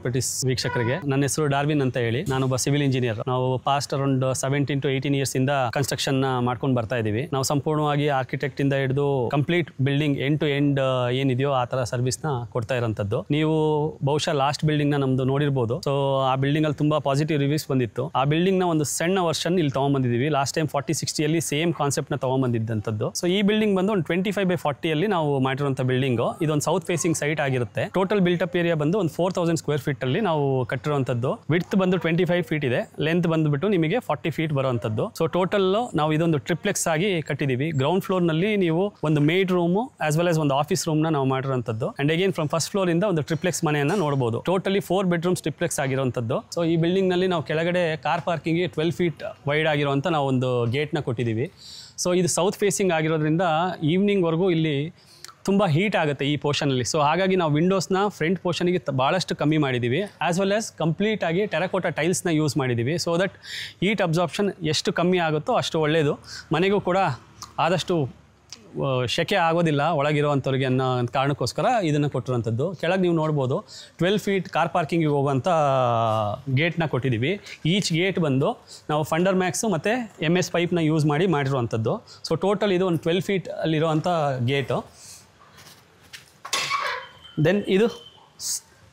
Properties ವೀಕ್ಷಕರಿಗೆ ನನ್ನ ಹೆಸರು ಡಾರ್ವಿನ್ ಅಂತ ಹೇಳಿ ನಾನು ಒಬ್ಬ ಸಿವಿಲ್ ಇಂಜಿನಿಯರ್. ನಾವು ಪಾಸ್ಟ್ ಅರೌಂಡ್ 17 to 18 ಇಯರ್ಸ್ ಇಂದ ಕನ್ಸ್ಟ್ರಕ್ಷನ್ ಮಾಡ್ಕೊಂಡು ಬರ್ತಾ ಇದೀವಿ. ನಾವು ಸಂಪೂರ್ಣವಾಗಿ ಆರ್ಕಿಟೆಕ್ಟ್ ಇಂದ ಹಿಡಿದು complete building end to end ಏನಿದೆಯೋ ಆ ತರ ಸರ್ವಿಸ್ ನ ಕೊಡ್ತಾ ಇರೋಂಥದ್ದು. ನೀವು ಬಹುಶಃ ಲಾಸ್ಟ್ ಬಿಲ್ಡಿಂಗ್ ನ ನಮ್ದು ನೋಡಿರ್ಬೋದು. ಸೊ ಆ ಬಿಲ್ಡಿಂಗ್ ಅಲ್ಲಿ ತುಂಬಾ ಪಾಸಿಟಿವ್ ರಿವ್ಯೂಸ್ ಬಂದಿತ್ತು. ಆ ಬಿಲ್ಡಿಂಗ್ ನ ಒಂದು ಸಣ್ಣ ವರ್ಷನ್ ಇಲ್ಲಿ ತಗೊಂಡ್ಬಂದಿದ್ದೀವಿ. ಲಾಸ್ಟ್ ಟೈಮ್ 40-60 ಅಲ್ಲಿ ಸೇಮ್ ಕಾನ್ಸೆಪ್ಟ್ ನ ತಗೊಂಡ್ಬಂದಿದ್ದಂಥದ್ದು. ಸೊ ಈ ಬಿಲ್ಡಿಂಗ್ ಬಂದು ಒಂದು 25/40 ಅಲ್ಲಿ ನಾವು ಮಾಡಿರುವಂತ ಬಿಲ್ಡಿಂಗ್. ಇದೊಂದು ಸೌತ್ ಫೇಸಿಂಗ್ ಸೈಟ್ ಆಗಿರುತ್ತೆ. ಟೋಟಲ್ ಬಿಲ್ಟಪ್ ಏರಿಯಾ ಬಂದು ಒಂದು 4000 ಸ್ಕ್ವೇರ್ ಫೀಟ್ ಅಲ್ಲಿ ನಾವು ಕಟ್ಟಿರುವಂತದ್ದು. ವಿಡ್ತ್ ಬಂದು 25 ಫೀಟ್ ಇದೆ, ಲೆಂತ್ ಬಂದ್ಬಿಟ್ಟು ನಿಮಗೆ 40 ಫೀಟ್ ಬರುವಂತದ್ದು. ಸೊ ಟೋಟಲ್ ನಾವು ಇದೊಂದು ಟ್ರಿಪ್ಲೆಕ್ಸ್ ಆಗಿ ಕಟ್ಟಿದೀವಿ. ಗ್ರೌಂಡ್ ಫ್ಲೋರ್ ನಲ್ಲಿ ನೀವು ಒಂದು maid room as well as ಒಂದು ಆಫೀಸ್ ರೂಮ್ ನಾವು ಮಾಡಿರುವಂತದ್ದು. And again from first floor ಇಂದ ಒಂದು ಟ್ರಿಪ್ಲೆಕ್ಸ್ ಮನೆಯನ್ನ ನೋಡಬಹುದು. ಟೋಟಲಿ 4 ಬೆಡ್ರೂಮ್ಸ್ ಟ್ರಿಪ್ಲೆಕ್ಸ್ ಆಗಿರುವಂತದ್ದು. ಸೊ ಈ ಬಿಲ್ಡಿಂಗ್ ನಲ್ಲಿ ನಾವು ಕೆಳಗಡೆ ಕಾರ್ ಪಾರ್ಕಿಂಗ್ 12 ಫೀಟ್ ವೈಡ್ ಆಗಿರುವಂತ ನಾವು ಒಂದು ಗೇಟ್ ನ ಕೊಟ್ಟಿದ್ದೀವಿ. ಸೊ ಇದು ಸೌತ್ ಫೇಸಿಂಗ್ ಆಗಿರೋದ್ರಿಂದ ಈವ್ನಿಂಗ್ ವರೆಗೂ ಇಲ್ಲಿ ತುಂಬ ಹೀಟ್ ಆಗುತ್ತೆ ಈ ಪೋರ್ಷನಲ್ಲಿ. ಸೊ ಹಾಗಾಗಿ ನಾವು ವಿಂಡೋಸ್ನ ಫ್ರಂಟ್ ಪೋರ್ಷನ್ಗೆ ಭಾಳಷ್ಟು ಕಮ್ಮಿ ಮಾಡಿದ್ದೀವಿ. ಆ್ಯಸ್ ವೆಲ್ ಆಸ್ ಕಂಪ್ಲೀಟ್ ಆಗಿ ಟೆರಕೋಟಾ ಟೈಲ್ಸ್ನ ಯೂಸ್ ಮಾಡಿದ್ದೀವಿ. ಸೊ ದಟ್ ಹೀಟ್ ಅಬ್ಸಾರ್ಪ್ಷನ್ ಎಷ್ಟು ಕಮ್ಮಿ ಆಗುತ್ತೋ ಅಷ್ಟು ಒಳ್ಳೆಯದು. ಮನೆಗೂ ಕೂಡ ಆದಷ್ಟು ಶೆಕೆ ಆಗೋದಿಲ್ಲ ಒಳಗಿರುವಂಥವ್ರಿಗೆ ಅನ್ನೋ ಕಾರಣಕ್ಕೋಸ್ಕರ ಇದನ್ನು ಕೊಟ್ಟಿರುವಂಥದ್ದು. ಕೆಳಗೆ ನೀವು ನೋಡ್ಬೋದು 12 ಫೀಟ್ ಕಾರ್ ಪಾರ್ಕಿಂಗಿಗೆ ಹೋಗುವಂಥ ಗೇಟ್ನ ಕೊಟ್ಟಿದ್ದೀವಿ. ಈಚ್ ಗೇಟ್ ಬಂದು ನಾವು ಫಂಡರ್ ಮ್ಯಾಕ್ಸು ಮತ್ತು MS ಪೈಪ್ನ ಯೂಸ್ ಮಾಡಿರುವಂಥದ್ದು. ಸೊ ಟೋಟಲ್ ಇದು ಒಂದು 12 ಫೀಟ್ ಅಲ್ಲಿರುವಂಥ ಗೇಟು. ದೆನ್ ಇದು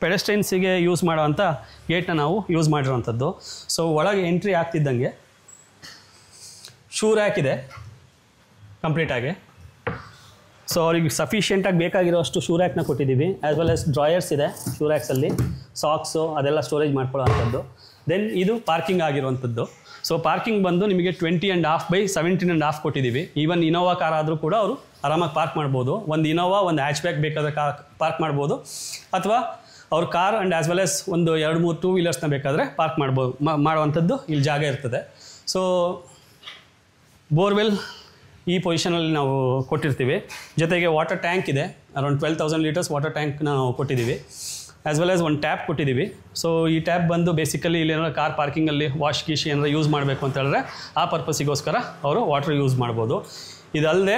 ಪೆಡೆಸ್ಟ್ರಿಯನ್ಸಿಗೆ ಯೂಸ್ ಮಾಡೋವಂಥ ಗೇಟ್ನ ನಾವು ಯೂಸ್ ಮಾಡಿರೋವಂಥದ್ದು. ಸೊ ಒಳಗೆ ಎಂಟ್ರಿ ಆಗ್ತಿದ್ದಂಗೆ ಶೂ ರ್ಯಾಕ್ ಇದೆ ಕಂಪ್ಲೀಟಾಗಿ. ಸೊ ಅವ್ರಿಗೆ ಸಫಿಷಿಯೆಂಟಾಗಿ ಬೇಕಾಗಿರೋಷ್ಟು ಶೂ ರ್ಯಾಕ್ನ ಕೊಟ್ಟಿದ್ದೀವಿ. ಆ್ಯಸ್ ವೆಲ್ ಆಸ್ ಡ್ರಾಯರ್ಸ್ ಇದೆ ಶೂ ರ್ಯಾಕ್ಸಲ್ಲಿ, ಸಾಕ್ಸು ಅದೆಲ್ಲ ಸ್ಟೋರೇಜ್ ಮಾಡ್ಕೊಳ್ಳೋವಂಥದ್ದು. ದೆನ್ ಇದು ಪಾರ್ಕಿಂಗ್ ಆಗಿರುವಂಥದ್ದು. ಸೊ ಪಾರ್ಕಿಂಗ್ ಬಂದು ನಿಮಗೆ 20.5/17.5 ಕೊಟ್ಟಿದ್ದೀವಿ. ಈವನ್ ಇನೋವಾ ಕಾರ್ ಆದರೂ ಕೂಡ ಅವರು ಆರಾಮಾಗಿ ಪಾರ್ಕ್ ಮಾಡ್ಬೋದು. ಒಂದು ಇನೋವಾ, ಒಂದು ಹ್ಯಾಚ್ ಬ್ಯಾಕ್ ಬೇಕಾದ್ರೆ ಪಾರ್ಕ್ ಮಾಡ್ಬೋದು, ಅಥವಾ ಅವ್ರ car and as well as ಒಂದು 2-3 ಟೂ ವೀಲರ್ಸ್ನ ಬೇಕಾದರೆ ಪಾರ್ಕ್ ಮಾಡ್ಬೋದು ಮಾಡುವಂಥದ್ದು ಇಲ್ಲಿ ಜಾಗ ಇರ್ತದೆ. ಸೊ ಬೋರ್ವೆಲ್ ಈ ಪೊಸಿಷನಲ್ಲಿ ನಾವು ಕೊಟ್ಟಿರ್ತೀವಿ. ಜೊತೆಗೆ ವಾಟರ್ ಟ್ಯಾಂಕ್ ಇದೆ, ಅರೌಂಡ್ 12,000 ಲೀಟರ್ಸ್ ವಾಟರ್ ಟ್ಯಾಂಕ್ ನಾವು ಕೊಟ್ಟಿದ್ದೀವಿ. ಆ್ಯಸ್ ವೆಲ್ ಆಸ್ ಒಂದು ಟ್ಯಾಪ್ ಕೊಟ್ಟಿದ್ದೀವಿ. ಸೊ ಈ ಟ್ಯಾಪ್ ಬಂದು ಬೇಸಿಕಲಿ ಇಲ್ಲಿ ಏನಾದ್ರು ಕಾರ್ ಪಾರ್ಕಿಂಗಲ್ಲಿ ವಾಶ್ ಗೀಶ್ ಏನಾದ್ರು ಯೂಸ್ ಮಾಡಬೇಕು ಅಂತ ಹೇಳಿದ್ರೆ ಆ ಪರ್ಪಸಿಗೋಸ್ಕರ ಅವರು ವಾಟರ್ ಯೂಸ್ ಮಾಡ್ಬೋದು. ಇದಲ್ಲದೆ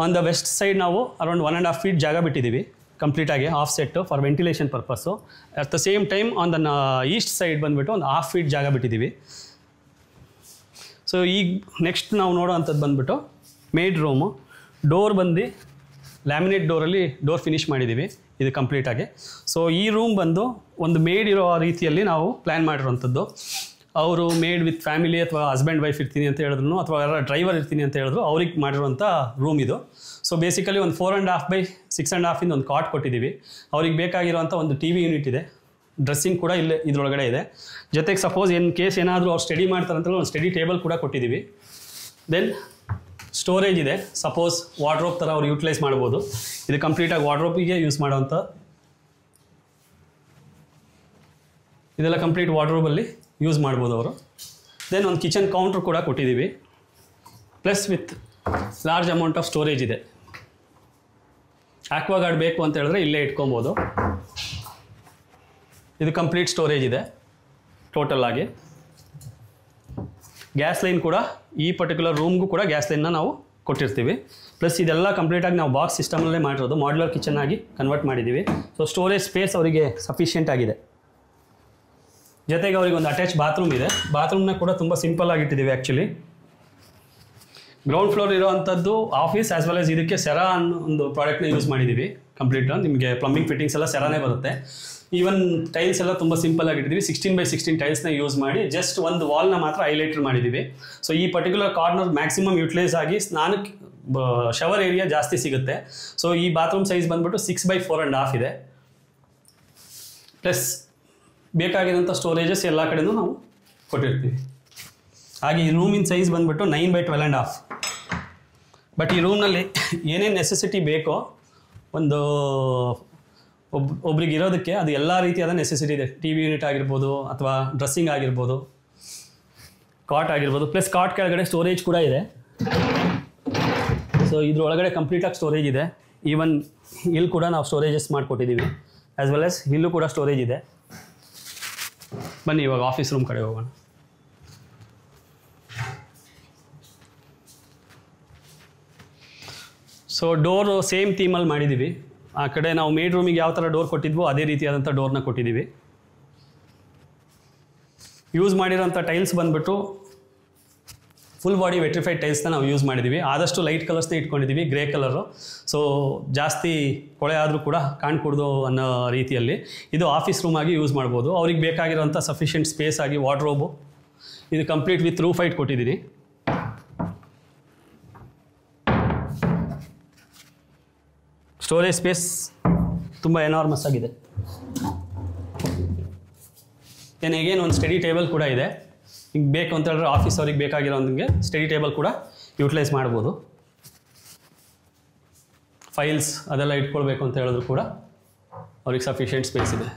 ಆನ್ ದ ವೆಸ್ಟ್ ಸೈಡ್ ನಾವು ಅರೌಂಡ್ 1.5 ಫೀಟ್ ಜಾಗ ಬಿಟ್ಟಿದ್ದೀವಿ ಕಂಪ್ಲೀಟಾಗಿ of set for ventilation purpose. At the same time on the East side ಬಂದುಬಿಟ್ಟು ಒಂದು 1/2 ಫೀಟ್ ಜಾಗ ಬಿಟ್ಟಿದ್ದೀವಿ. ಸೊ ಈಗ ನೆಕ್ಸ್ಟ್ ನಾವು ನೋಡೋವಂಥದ್ದು ಬಂದುಬಿಟ್ಟು ಮೇಡ್ ರೂಮು. ಡೋರ್ ಬಂದು ಲ್ಯಾಮಿನೇಟ್ ಡೋರಲ್ಲಿ ಡೋರ್ ಫಿನಿಷ್ ಮಾಡಿದ್ದೀವಿ ಇದು ಕಂಪ್ಲೀಟಾಗಿ. ಸೊ ಈ ರೂಮ್ ಬಂದು ಒಂದು ಮೇಡ್ ಇರೋ ರೀತಿಯಲ್ಲಿ ನಾವು ಪ್ಲ್ಯಾನ್ ಮಾಡಿರೋವಂಥದ್ದು. ಅವರು ಮೇಡ್ ವಿತ್ ಫ್ಯಾಮಿಲಿ ಅಥವಾ ಹಸ್ಬೆಂಡ್ ವೈಫ್ ಇರ್ತೀನಿ ಅಂತ ಹೇಳಿದ್ರು, ಅಥವಾ ಯಾರು ಡ್ರೈವರ್ ಇರ್ತೀನಿ ಅಂತ ಹೇಳಿದ್ರು ಅವ್ರಿಗೆ ಮಾಡಿರುವಂಥ ರೂಮ್ ಇದು. ಸೊ ಬೇಸಿಕಲಿ ಒಂದು 4.5/6.5 ಒಂದು ಕಾಟ್ ಕೊಟ್ಟಿದ್ದೀವಿ. ಅವ್ರಿಗೆ ಬೇಕಾಗಿರುವಂಥ ಒಂದು TV ಯೂನಿಟ್ ಇದೆ, ಡ್ರೆಸ್ಸಿಂಗ್ ಕೂಡ ಇಲ್ಲೇ ಇದರೊಳಗಡೆ ಇದೆ. ಜೊತೆಗೆ ಸಪೋಸ್ ಕೇಸ್ ಏನಾದರೂ ಅವ್ರು ಸ್ಟಡಿ ಮಾಡ್ತಾರಂತಲ್ಲ ಒಂದು ಸ್ಟಡಿ ಟೇಬಲ್ ಕೂಡ ಕೊಟ್ಟಿದ್ದೀವಿ. ದೆನ್ ಸ್ಟೋರೇಜ್ ಇದೆ, ಸಪೋಸ್ ವಾರ್ಡ್ರೋಬ್ ಥರ ಅವ್ರು ಯೂಟಿಲೈಸ್ ಮಾಡ್ಬೋದು. ಇದು ಕಂಪ್ಲೀಟಾಗಿ ವಾರ್ಡ್ರೋಬಿಗೆ ಯೂಸ್ ಮಾಡೋವಂಥ, ಇದೆಲ್ಲ ಕಂಪ್ಲೀಟ್ ವಾರ್ಡ್ರೋಬಲ್ಲಿ ಯೂಸ್ ಮಾಡ್ಬೋದು ಅವರು. ದೆನ್ ಒಂದು ಕಿಚನ್ ಕೌಂಟ್ರ್ ಕೂಡ ಕೊಟ್ಟಿದ್ದೀವಿ, plus with large amount of storage ಇದೆ. ಆಕ್ವಾಗಾರ್ಡ್ ಬೇಕು ಅಂತ ಹೇಳಿದ್ರೆ ಇಲ್ಲೇ ಇಟ್ಕೊಬೋದು. ಇದು ಕಂಪ್ಲೀಟ್ ಸ್ಟೋರೇಜ್ ಇದೆ ಟೋಟಲ್ ಆಗಿ. ಗ್ಯಾಸ್ ಲೈನ್ ಕೂಡ ಈ ಪರ್ಟಿಕ್ಯುಲರ್ ರೂಮ್ಗೂ ಕೂಡ ಗ್ಯಾಸ್ ಲೈನ್ನ ನಾವು ಕೊಟ್ಟಿರ್ತೀವಿ. ಪ್ಲಸ್ ಇದೆಲ್ಲ ಕಂಪ್ಲೀಟಾಗಿ ನಾವು ಬಾಕ್ಸ್ ಸಿಸ್ಟಮಲ್ಲೇ ಮಾಡಿರೋದು, ಮಾಡ್ಯುಲರ್ ಕಿಚನ್ ಆಗಿ ಕನ್ವರ್ಟ್ ಮಾಡಿದ್ದೀವಿ. ಸೊ ಸ್ಟೋರೇಜ್ ಸ್ಪೇಸ್ ಅವರಿಗೆ ಸಫಿಷಿಯೆಂಟ್ ಆಗಿದೆ. ಜೊತೆಗೆ ಅವ್ರಿಗೆ ಒಂದು ಅಟ್ಯಾಚ್ ಬಾತ್ರೂಮ್ ಇದೆ. ಬಾತ್ರೂಮ್ನ ಕೂಡ ತುಂಬ ಸಿಂಪಲ್ ಆಗಿಟ್ಟಿದ್ದೀವಿ ಆ್ಯಕ್ಚುಲಿ. ಗ್ರೌಂಡ್ ಫ್ಲೋರ್ ಇರೋವಂಥದ್ದು ಆಫೀಸ್ ಆ್ಯಸ್ ವೆಲ್ ಆಸ್ ಇದಕ್ಕೆ ಸೆರಾ ಅನ್ನೋ ಒಂದು ಪ್ರಾಡಕ್ಟ್ನ ಯೂಸ್ ಮಾಡಿದ್ದೀವಿ ಕಂಪ್ಲೀಟ್. ನಿಮಗೆ ಪ್ಲಂಬಿಂಗ್ ಫಿಟ್ಟಿಂಗ್ಸ್ ಎಲ್ಲ ಸೆರಾನೇ ಬರುತ್ತೆ. ಈವನ್ ಟೈಲ್ಸ್ ಎಲ್ಲ ತುಂಬ ಸಿಂಪಲ್ ಆಗಿಟ್ಟಿದ್ದೀವಿ. 16/16 ಟೈಲ್ಸ್ನ ಯೂಸ್ ಮಾಡಿ ಜಸ್ಟ್ ಒಂದು ವಾಲ್ನ ಮಾತ್ರ ಹೈಲೈಟರ್ ಮಾಡಿದ್ದೀವಿ. ಸೊ ಈ ಪರ್ಟಿಕ್ಯುಲರ್ ಕಾರ್ನರ್ ಮ್ಯಾಕ್ಸಿಮಮ್ ಯೂಟಿಲೈಸ್ ಆಗಿ ಸ್ನಾನಕ್ಕೆ ಶವರ್ ಏರಿಯಾ ಜಾಸ್ತಿ ಸಿಗುತ್ತೆ. ಸೊ ಈ ಬಾತ್ರೂಮ್ ಸೈಜ್ ಬಂದ್ಬಿಟ್ಟು 6/4.5 ಇದೆ. ಪ್ಲಸ್ ಬೇಕಾಗಿರೋಂಥ ಸ್ಟೋರೇಜಸ್ ಎಲ್ಲ ಕಡೆನೂ ನಾವು ಕೊಟ್ಟಿರ್ತೀವಿ. ಹಾಗೆ ಈ ರೂಮಿನ ಸೈಜ್ ಬಂದ್ಬಿಟ್ಟು 9/12.5. ಬಟ್ ಈ ರೂಮ್ನಲ್ಲಿ ಏನೇನು ನೆಸೆಸಿಟಿ ಬೇಕೋ ಒಂದು ಒಬ್ರಿಗೆ ಇರೋದಕ್ಕೆ ಅದು ಎಲ್ಲ ರೀತಿಯಾದ ನೆಸೆಸಿಟಿ ಇದೆ. TV ಯೂನಿಟ್ ಆಗಿರ್ಬೋದು, ಅಥವಾ ಡ್ರೆಸ್ಸಿಂಗ್ ಆಗಿರ್ಬೋದು, ಕಾಟ್ ಆಗಿರ್ಬೋದು. ಪ್ಲಸ್ ಕಾಟ್ ಕೆಳಗಡೆ ಸ್ಟೋರೇಜ್ ಕೂಡ ಇದೆ. ಸೊ ಇದ್ರೊಳಗಡೆ ಕಂಪ್ಲೀಟಾಗಿ ಸ್ಟೋರೇಜ್ ಇದೆ. ಈವನ್ ಇಲ್ಲಿ ಕೂಡ ನಾವು ಸ್ಟೋರೇಜಸ್ ಮಾಡಿಕೊಟ್ಟಿದ್ದೀವಿ. ಆ್ಯಸ್ ವೆಲ್ ಆಸ್ ಇಲ್ಲೂ ಕೂಡ ಸ್ಟೋರೇಜ್ ಇದೆ. ಬನ್ನಿ ಇವಾಗ ಆಫೀಸ್ ರೂಮ್ ಕಡೆ ಹೋಗೋಣ. ಸೊ ಡೋರು ಸೇಮ್ ಥೀಮಲ್ಲಿ ಮಾಡಿದ್ದೀವಿ. ಆ ಕಡೆ ನಾವು ಮೇಡ್ ರೂಮಿಗೆ ಯಾವ ಥರ ಡೋರ್ ಕೊಟ್ಟಿದ್ವೋ ಅದೇ ರೀತಿಯಾದಂಥ ಡೋರ್ನ ಕೊಟ್ಟಿದ್ದೀವಿ. ಯೂಸ್ ಮಾಡಿರೋಂಥ ಟೈಲ್ಸ್ ಬಂದುಬಿಟ್ಟು ಫುಲ್ ಬಾಡಿ ವೆಟ್ರಿಫೈಡ್ ಟೈಲ್ಸ್ನ ನಾವು ಯೂಸ್ ಮಾಡಿದ್ದೀವಿ. ಆದಷ್ಟು ಲೈಟ್ ಕಲರ್ಸ್ನೇ ಇಟ್ಕೊಂಡಿದ್ದೀವಿ, ಗ್ರೇ ಕಲರು. ಸೊ ಜಾಸ್ತಿ ಕೊಳೆ ಆದರೂ ಕೂಡ ಕಾಣ್ಕೊಡ್ದು ಅನ್ನೋ ರೀತಿಯಲ್ಲಿ ಇದು ಆಫೀಸ್ ರೂಮ್ ಆಗಿ ಯೂಸ್ ಮಾಡ್ಬೋದು. ಅವ್ರಿಗೆ ಬೇಕಾಗಿರೋಂಥ ಸಫಿಷಿಯೆಂಟ್ ಸ್ಪೇಸ್ ಆಗಿ ವಾರ್ಡ್ರೋಬು ಇದು ಕಂಪ್ಲೀಟ್ ವಿತ್ ರೂಫ್ ಹೈಟ್ ಕೊಟ್ಟಿದ್ದೀನಿ. ಸ್ಟೋರೇಜ್ ಸ್ಪೇಸ್ ತುಂಬ ಎನಾರ್ಮಸ್ ಆಗಿದೆ. ದೆನ್ ಅಗೇನ್ ಒಂದು ಸ್ಟಡಿ ಟೇಬಲ್ ಕೂಡ ಇದೆ. ಹಿಂಗೆ ಬೇಕು ಅಂತ ಹೇಳಿದ್ರೆ ಆಫೀಸ್ ಅವ್ರಿಗೆ ಬೇಕಾಗಿರೋಂಗೆ ಸ್ಟಡಿ ಟೇಬಲ್ ಕೂಡ ಯೂಟಿಲೈಸ್ ಮಾಡ್ಬೋದು. ಫೈಲ್ಸ್ ಅದೆಲ್ಲ ಇಟ್ಕೊಳ್ಬೇಕು ಅಂತ ಹೇಳಿದ್ರು ಕೂಡ ಅವ್ರಿಗೆ ಸಫಿಷಿಯೆಂಟ್ ಸ್ಪೇಸ್ ಇದೆ.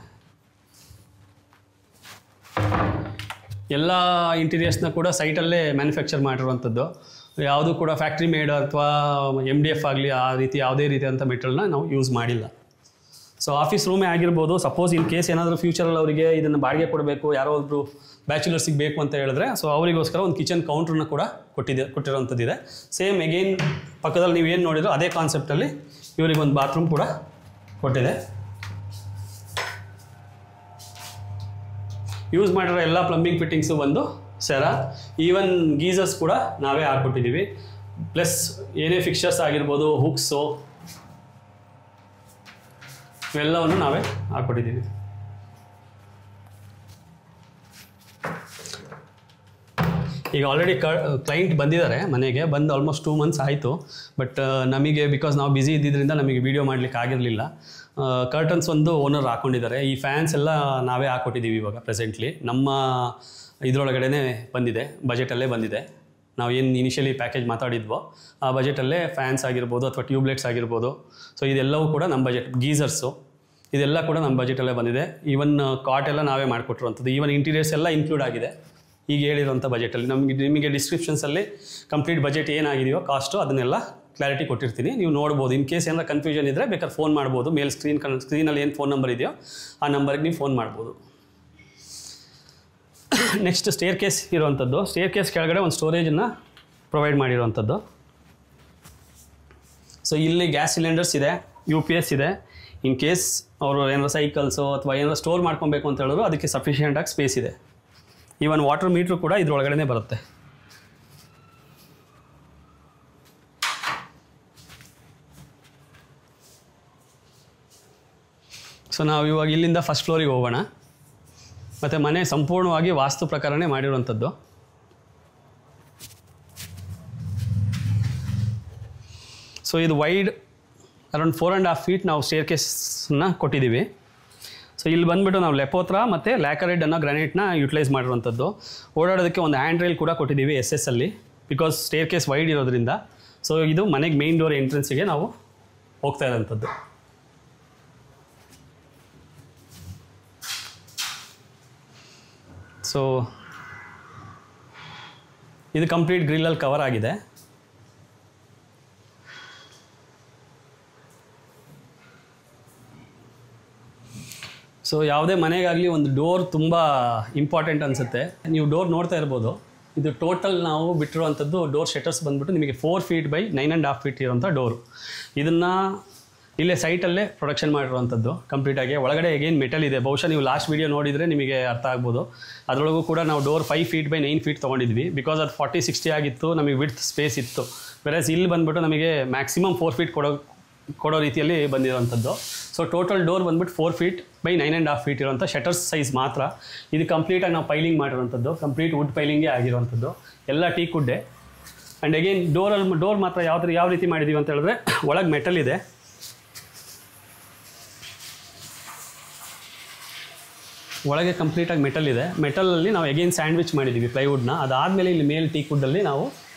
ಎಲ್ಲ ಇಂಟೀರಿಯರ್ಸ್ನ ಕೂಡ ಸೈಟಲ್ಲೇ ಮ್ಯಾನುಫ್ಯಾಕ್ಚರ್ ಮಾಡಿರುವಂಥದ್ದು. ಯಾವುದೂ ಕೂಡ ಫ್ಯಾಕ್ಟ್ರಿ ಮೇಡ್ ಅಥವಾ MDF ಆಗಲಿ ಆ ರೀತಿ ಯಾವುದೇ ರೀತಿಯಾದಂಥ ಮೆಟೀರಿಯಲ್ನ ನಾವು ಯೂಸ್ ಮಾಡಿಲ್ಲ. ಸೊ ಆಫೀಸ್ ರೂಮೇ ಆಗಿರ್ಬೋದು. ಸಪೋಸ್ ಇನ್ ಕೇಸ್ ಏನಾದರೂ ಫ್ಯೂಚರಲ್ಲಿ ಅವರಿಗೆ ಇದನ್ನು ಬಾಡಿಗೆ ಕೊಡಬೇಕು, ಯಾರೋ ಒಬ್ಬರು ಬ್ಯಾಚುಲರ್ಸಿಗೆ ಬೇಕು ಅಂತ ಹೇಳಿದ್ರೆ ಸೊ ಅವರಿಗೋಸ್ಕರ ಒಂದು ಕಿಚನ್ ಕೌಂಟ್ರನ್ನ ಕೂಡ ಕೊಟ್ಟಿರೋಂಥದ್ದಿದೆ. ಸೇಮ್ ಅಗೇನ್ ಪಕ್ಕದಲ್ಲಿ ನೀವು ಏನು ನೋಡಿದ್ರು ಅದೇ ಕಾನ್ಸೆಪ್ಟಲ್ಲಿ ಇವರಿಗೊಂದು ಬಾತ್ರೂಮ್ ಕೂಡ ಕೊಟ್ಟಿದೆ. ಯೂಸ್ ಮಾಡಿರೋ ಎಲ್ಲ ಪ್ಲಂಬಿಂಗ್ ಫಿಟ್ಟಿಂಗ್ಸು ಬಂದು ಸೆರಾ. ಈವನ್ ಗೀಸರ್ಸ್ ಕೂಡ ನಾವೇ ಹಾಕ್ಕೊಟ್ಟಿದ್ದೀವಿ. ಪ್ಲಸ್ ಏನೇ ಫಿಕ್ಚರ್ಸ್ ಆಗಿರ್ಬೋದು, ಹುಕ್ಸು ಇವೆಲ್ಲವನ್ನು ನಾವೇ ಹಾಕ್ಕೊಟ್ಟಿದ್ದೀವಿ. ಈಗ ಆಲ್ರೆಡಿ ಕ್ಲೈಂಟ್ ಬಂದಿದ್ದಾರೆ ಮನೆಗೆ, ಬಂದು ಆಲ್ಮೋಸ್ಟ್ 2 months ಆಯಿತು. ಬಟ್ ನಮಗೆ ಬಿಕಾಸ್ ನಾವು ಬ್ಯುಸಿ ಇದ್ದಿದ್ದರಿಂದ ನಮಗೆ ವೀಡಿಯೋ ಮಾಡಲಿಕ್ಕೆ ಆಗಿರಲಿಲ್ಲ. ಕರ್ಟನ್ಸ್ ಒಂದು ಓನರ್ ಹಾಕ್ಕೊಂಡಿದ್ದಾರೆ. ಈ ಫ್ಯಾನ್ಸ್ ಎಲ್ಲ ನಾವೇ ಹಾಕ್ಕೊಟ್ಟಿದ್ದೀವಿ ಇವಾಗ ಪ್ರೆಸೆಂಟ್ಲಿ. ನಮ್ಮ ಇದರೊಳಗಡೆ ಬಂದಿದೆ, ಬಜೆಟಲ್ಲೇ ಬಂದಿದೆ. ನಾವು ಏನು ಇನಿಷಿಯಲಿ ಪ್ಯಾಕೇಜ್ ಮಾತಾಡಿದ್ವೋ ಆ ಬಜೆಟಲ್ಲೇ ಫ್ಯಾನ್ಸ್ ಆಗಿರ್ಬೋದು ಅಥವಾ ಟ್ಯೂಬ್ಲೈಟ್ಸ್ ಆಗಿರ್ಬೋದು. ಸೊ ಇದೆಲ್ಲವೂ ಕೂಡ ನಮ್ಮ ಬಜೆಟ್. ಗೀಸರ್ಸು ಇದೆಲ್ಲ ಕೂಡ ನಮ್ಮ ಬಜೆಟಲ್ಲೇ ಬಂದಿದೆ. ಈವನ್ ಕಾಟ್ ಎಲ್ಲ ನಾವೇ ಮಾಡಿಕೊಟ್ಟಿರುವಂಥದ್ದು. ಈವನ್ ಇಂಟೀರಿಯರ್ಸ್ ಎಲ್ಲ ಇನ್ಕ್ಲೂಡ್ ಆಗಿದೆ ಈಗ ಹೇಳಿರೋಂಥ ಬಜೆಟಲ್ಲಿ. ನಿಮಗೆ ಡಿಸ್ಕ್ರಿಪ್ಷನ್ಸಲ್ಲಿ ಕಂಪ್ಲೀಟ್ ಬಜೆಟ್ ಏನಾಗಿದೆಯೋ ಕಾಸ್ಟು ಅದನ್ನೆಲ್ಲ ಕ್ಲಾರಿಟಿ ಕೊಟ್ಟಿರ್ತೀನಿ, ನೀವು ನೋಡ್ಬೋದು. ಇನ್ ಕೇಸ್ ಏನಾರ ಕನ್ಫ್ಯೂಷನ್ ಇದ್ದರೆ ಬೇಕಾದ್ರೆ ಫೋನ್ ಮಾಡ್ಬೋದು. ಮೇಲೆ ಸ್ಕ್ರೀನಲ್ಲಿ ಏನು ಫೋನ್ ನಂಬರ್ ಇದೆಯೋ ಆ ನಂಬರ್ಗೆ ನೀವು ಫೋನ್ ಮಾಡ್ಬೋದು. ನೆಕ್ಸ್ಟ್ ಸ್ಟೇರ್ ಕೇಸ್ ಇರುವಂಥದ್ದು. ಸ್ಟೇರ್ ಕೇಸ್ ಕೆಳಗಡೆ ಒಂದು ಸ್ಟೋರೇಜನ್ನು ಪ್ರೊವೈಡ್ ಮಾಡಿರುವಂಥದ್ದು. ಸೊ ಇಲ್ಲಿ ಗ್ಯಾಸ್ ಸಿಲಿಂಡರ್ಸ್ ಇದೆ, UPS ಇದೆ. ಇನ್ ಕೇಸ್ ಅವರು ಏನಾರು ಸೈಕಲ್ಸು ಅಥವಾ ಏನಾರು ಸ್ಟೋರ್ ಮಾಡ್ಕೊಬೇಕು ಅಂತ ಹೇಳಿದ್ರು ಅದಕ್ಕೆ ಸಫಿಷಿಯೆಂಟಾಗಿ ಸ್ಪೇಸ್ ಇದೆ. ಈವನ್ ವಾಟರ್ ಮೀಟ್ರು ಕೂಡ ಇದ್ರೊಳಗಡೆ ಬರುತ್ತೆ. ಸೊ ನಾವು ಇವಾಗ ಇಲ್ಲಿಂದ ಫಸ್ಟ್ ಫ್ಲೋರಿಗೆ ಹೋಗೋಣ. ಮತ್ತು ಮನೆ ಸಂಪೂರ್ಣವಾಗಿ ವಾಸ್ತು ಪ್ರಕಾರನೇ ಮಾಡಿರುವಂಥದ್ದು. ಸೊ ಇದು ವೈಡ್ ಅರೌಂಡ್ 4.5 feet ನಾವು ಸ್ಟೇರ್ ಕೇಸನ್ನ ಕೊಟ್ಟಿದ್ದೀವಿ. ಸೊ ಇಲ್ಲಿ ಬಂದುಬಿಟ್ಟು ನಾವು ಲೆಪೋತ್ರ ಮತ್ತು ಲ್ಯಾಕರೈಡ್ ಅನ್ನೋ ಗ್ರಾನೈಟ್ನ ಯೂಟಿಲೈಸ್ ಮಾಡಿರುವಂಥದ್ದು. ಓಡಾಡೋದಕ್ಕೆ ಒಂದು ಹ್ಯಾಂಡ್ ರೈಲ್ ಕೂಡ ಕೊಟ್ಟಿದ್ದೀವಿ SS ಅಲ್ಲಿ, ಬಿಕಾಸ್ ಸ್ಟೇರ್ ಕೇಸ್ ವೈಡ್ ಇರೋದ್ರಿಂದ. ಸೊ ಇದು ಮನೆಗೆ ಮೇನ್ ಡೋರ್ ಎಂಟ್ರೆನ್ಸಿಗೆ ನಾವು ಹೋಗ್ತಾ ಇರೋಂಥದ್ದು. ಸೊ ಇದು ಕಂಪ್ಲೀಟ್ ಗ್ರಿಲ್ಲಲ್ಲಿ ಕವರ್ ಆಗಿದೆ. ಸೊ ಯಾವುದೇ ಮನೆಗಾಗಲಿ ಒಂದು ಡೋರ್ ತುಂಬ ಇಂಪಾರ್ಟೆಂಟ್ ಅನಿಸುತ್ತೆ. ನೀವು ಡೋರ್ ನೋಡ್ತಾ ಇರ್ಬೋದು. ಇದು ಟೋಟಲ್ ನಾವು ಬಿಟ್ಟಿರುವಂಥದ್ದು ಡೋರ್ ಶಟರ್ಸ್ ಬಂದುಬಿಟ್ಟು ನಿಮಗೆ 4 feet by 9.5 feet ಇರೋಂಥ ಡೋರು. ಇದನ್ನು ಇಲ್ಲೇ ಸೈಟಲ್ಲೇ ಪ್ರೊಡಕ್ಷನ್ ಮಾಡಿರುವಂಥದ್ದು ಕಂಪ್ಲೀಟಾಗಿ. ಒಳಗಡೆ ಅಗೇನ್ ಮೆಟಲ್ ಇದೆ. ಬಹುಶಃ ನೀವು ಲಾಸ್ಟ್ ವೀಡಿಯೋ ನೋಡಿದರೆ ನಿಮಗೆ ಅರ್ಥ ಆಗ್ಬೋದು. ಅದರೊಳಗೂ ಕೂಡ ನಾವು ಡೋರ್ 5 feet by 9 feet ತೊಗೊಂಡಿದ್ವಿ. ಬಿಕಾಸ್ ಅದು 40-60 ಆಗಿತ್ತು, ನಮಗೆ ವಿಡ್ತ್ ಸ್ಪೇಸ್ ಇತ್ತು. ವೆರಸ್ ಇಲ್ಲಿ ಬಂದುಬಿಟ್ಟು ನಮಗೆ ಮ್ಯಾಕ್ಸಿಮಮ್ 4 feet ಕೊಡೋ ರೀತಿಯಲ್ಲಿ ಬಂದಿರೋವಂಥದ್ದು. ಸೊ ಟೋಟಲ್ ಡೋರ್ ಬಂದುಬಿಟ್ಟು 4 feet by 9.5 feet ಇರೋಂಥ ಶಟರ್ಸ್ ಸೈಜ್ ಮಾತ್ರ. ಇದು ಕಂಪ್ಲೀಟಾಗಿ ನಾವು ಪೈಲಿಂಗ್ ಮಾಡಿರೋವಂಥದ್ದು, ಕಂಪ್ಲೀಟ್ ವುಡ್ ಪೈಲಿಂಗೇ ಆಗಿರುವಂಥದ್ದು, ಎಲ್ಲ ಟೀಕ್ ವುಡ್ಡೇ. ಆ್ಯಂಡ್ ಅಗೇನ್ ಡೋರ್ ಮಾತ್ರ ಯಾವ ರೀತಿ ಮಾಡಿದ್ದೀವಿ ಅಂತ ಹೇಳಿದ್ರೆ ಒಳಗೆ ಮೆಟಲ್ ಇದೆ. ಒಳಗೆ ಕಂಪ್ಲೀಟಾಗಿ ಮೆಟಲ್ ಇದೆ. ಮೆಟಲಲ್ಲಿ ನಾವು ಅಗೇನ್ ಸ್ಯಾಂಡ್ವಿಚ್ ಮಾಡಿದ್ದೀವಿ ಪ್ಲೈವುಡ್ನ. ಅದಾದಮೇಲೆ ಇಲ್ಲಿ ಮೇಲೆ ಟೀಕ್ ವುಡ್ಡಲ್ಲಿ ನಾವು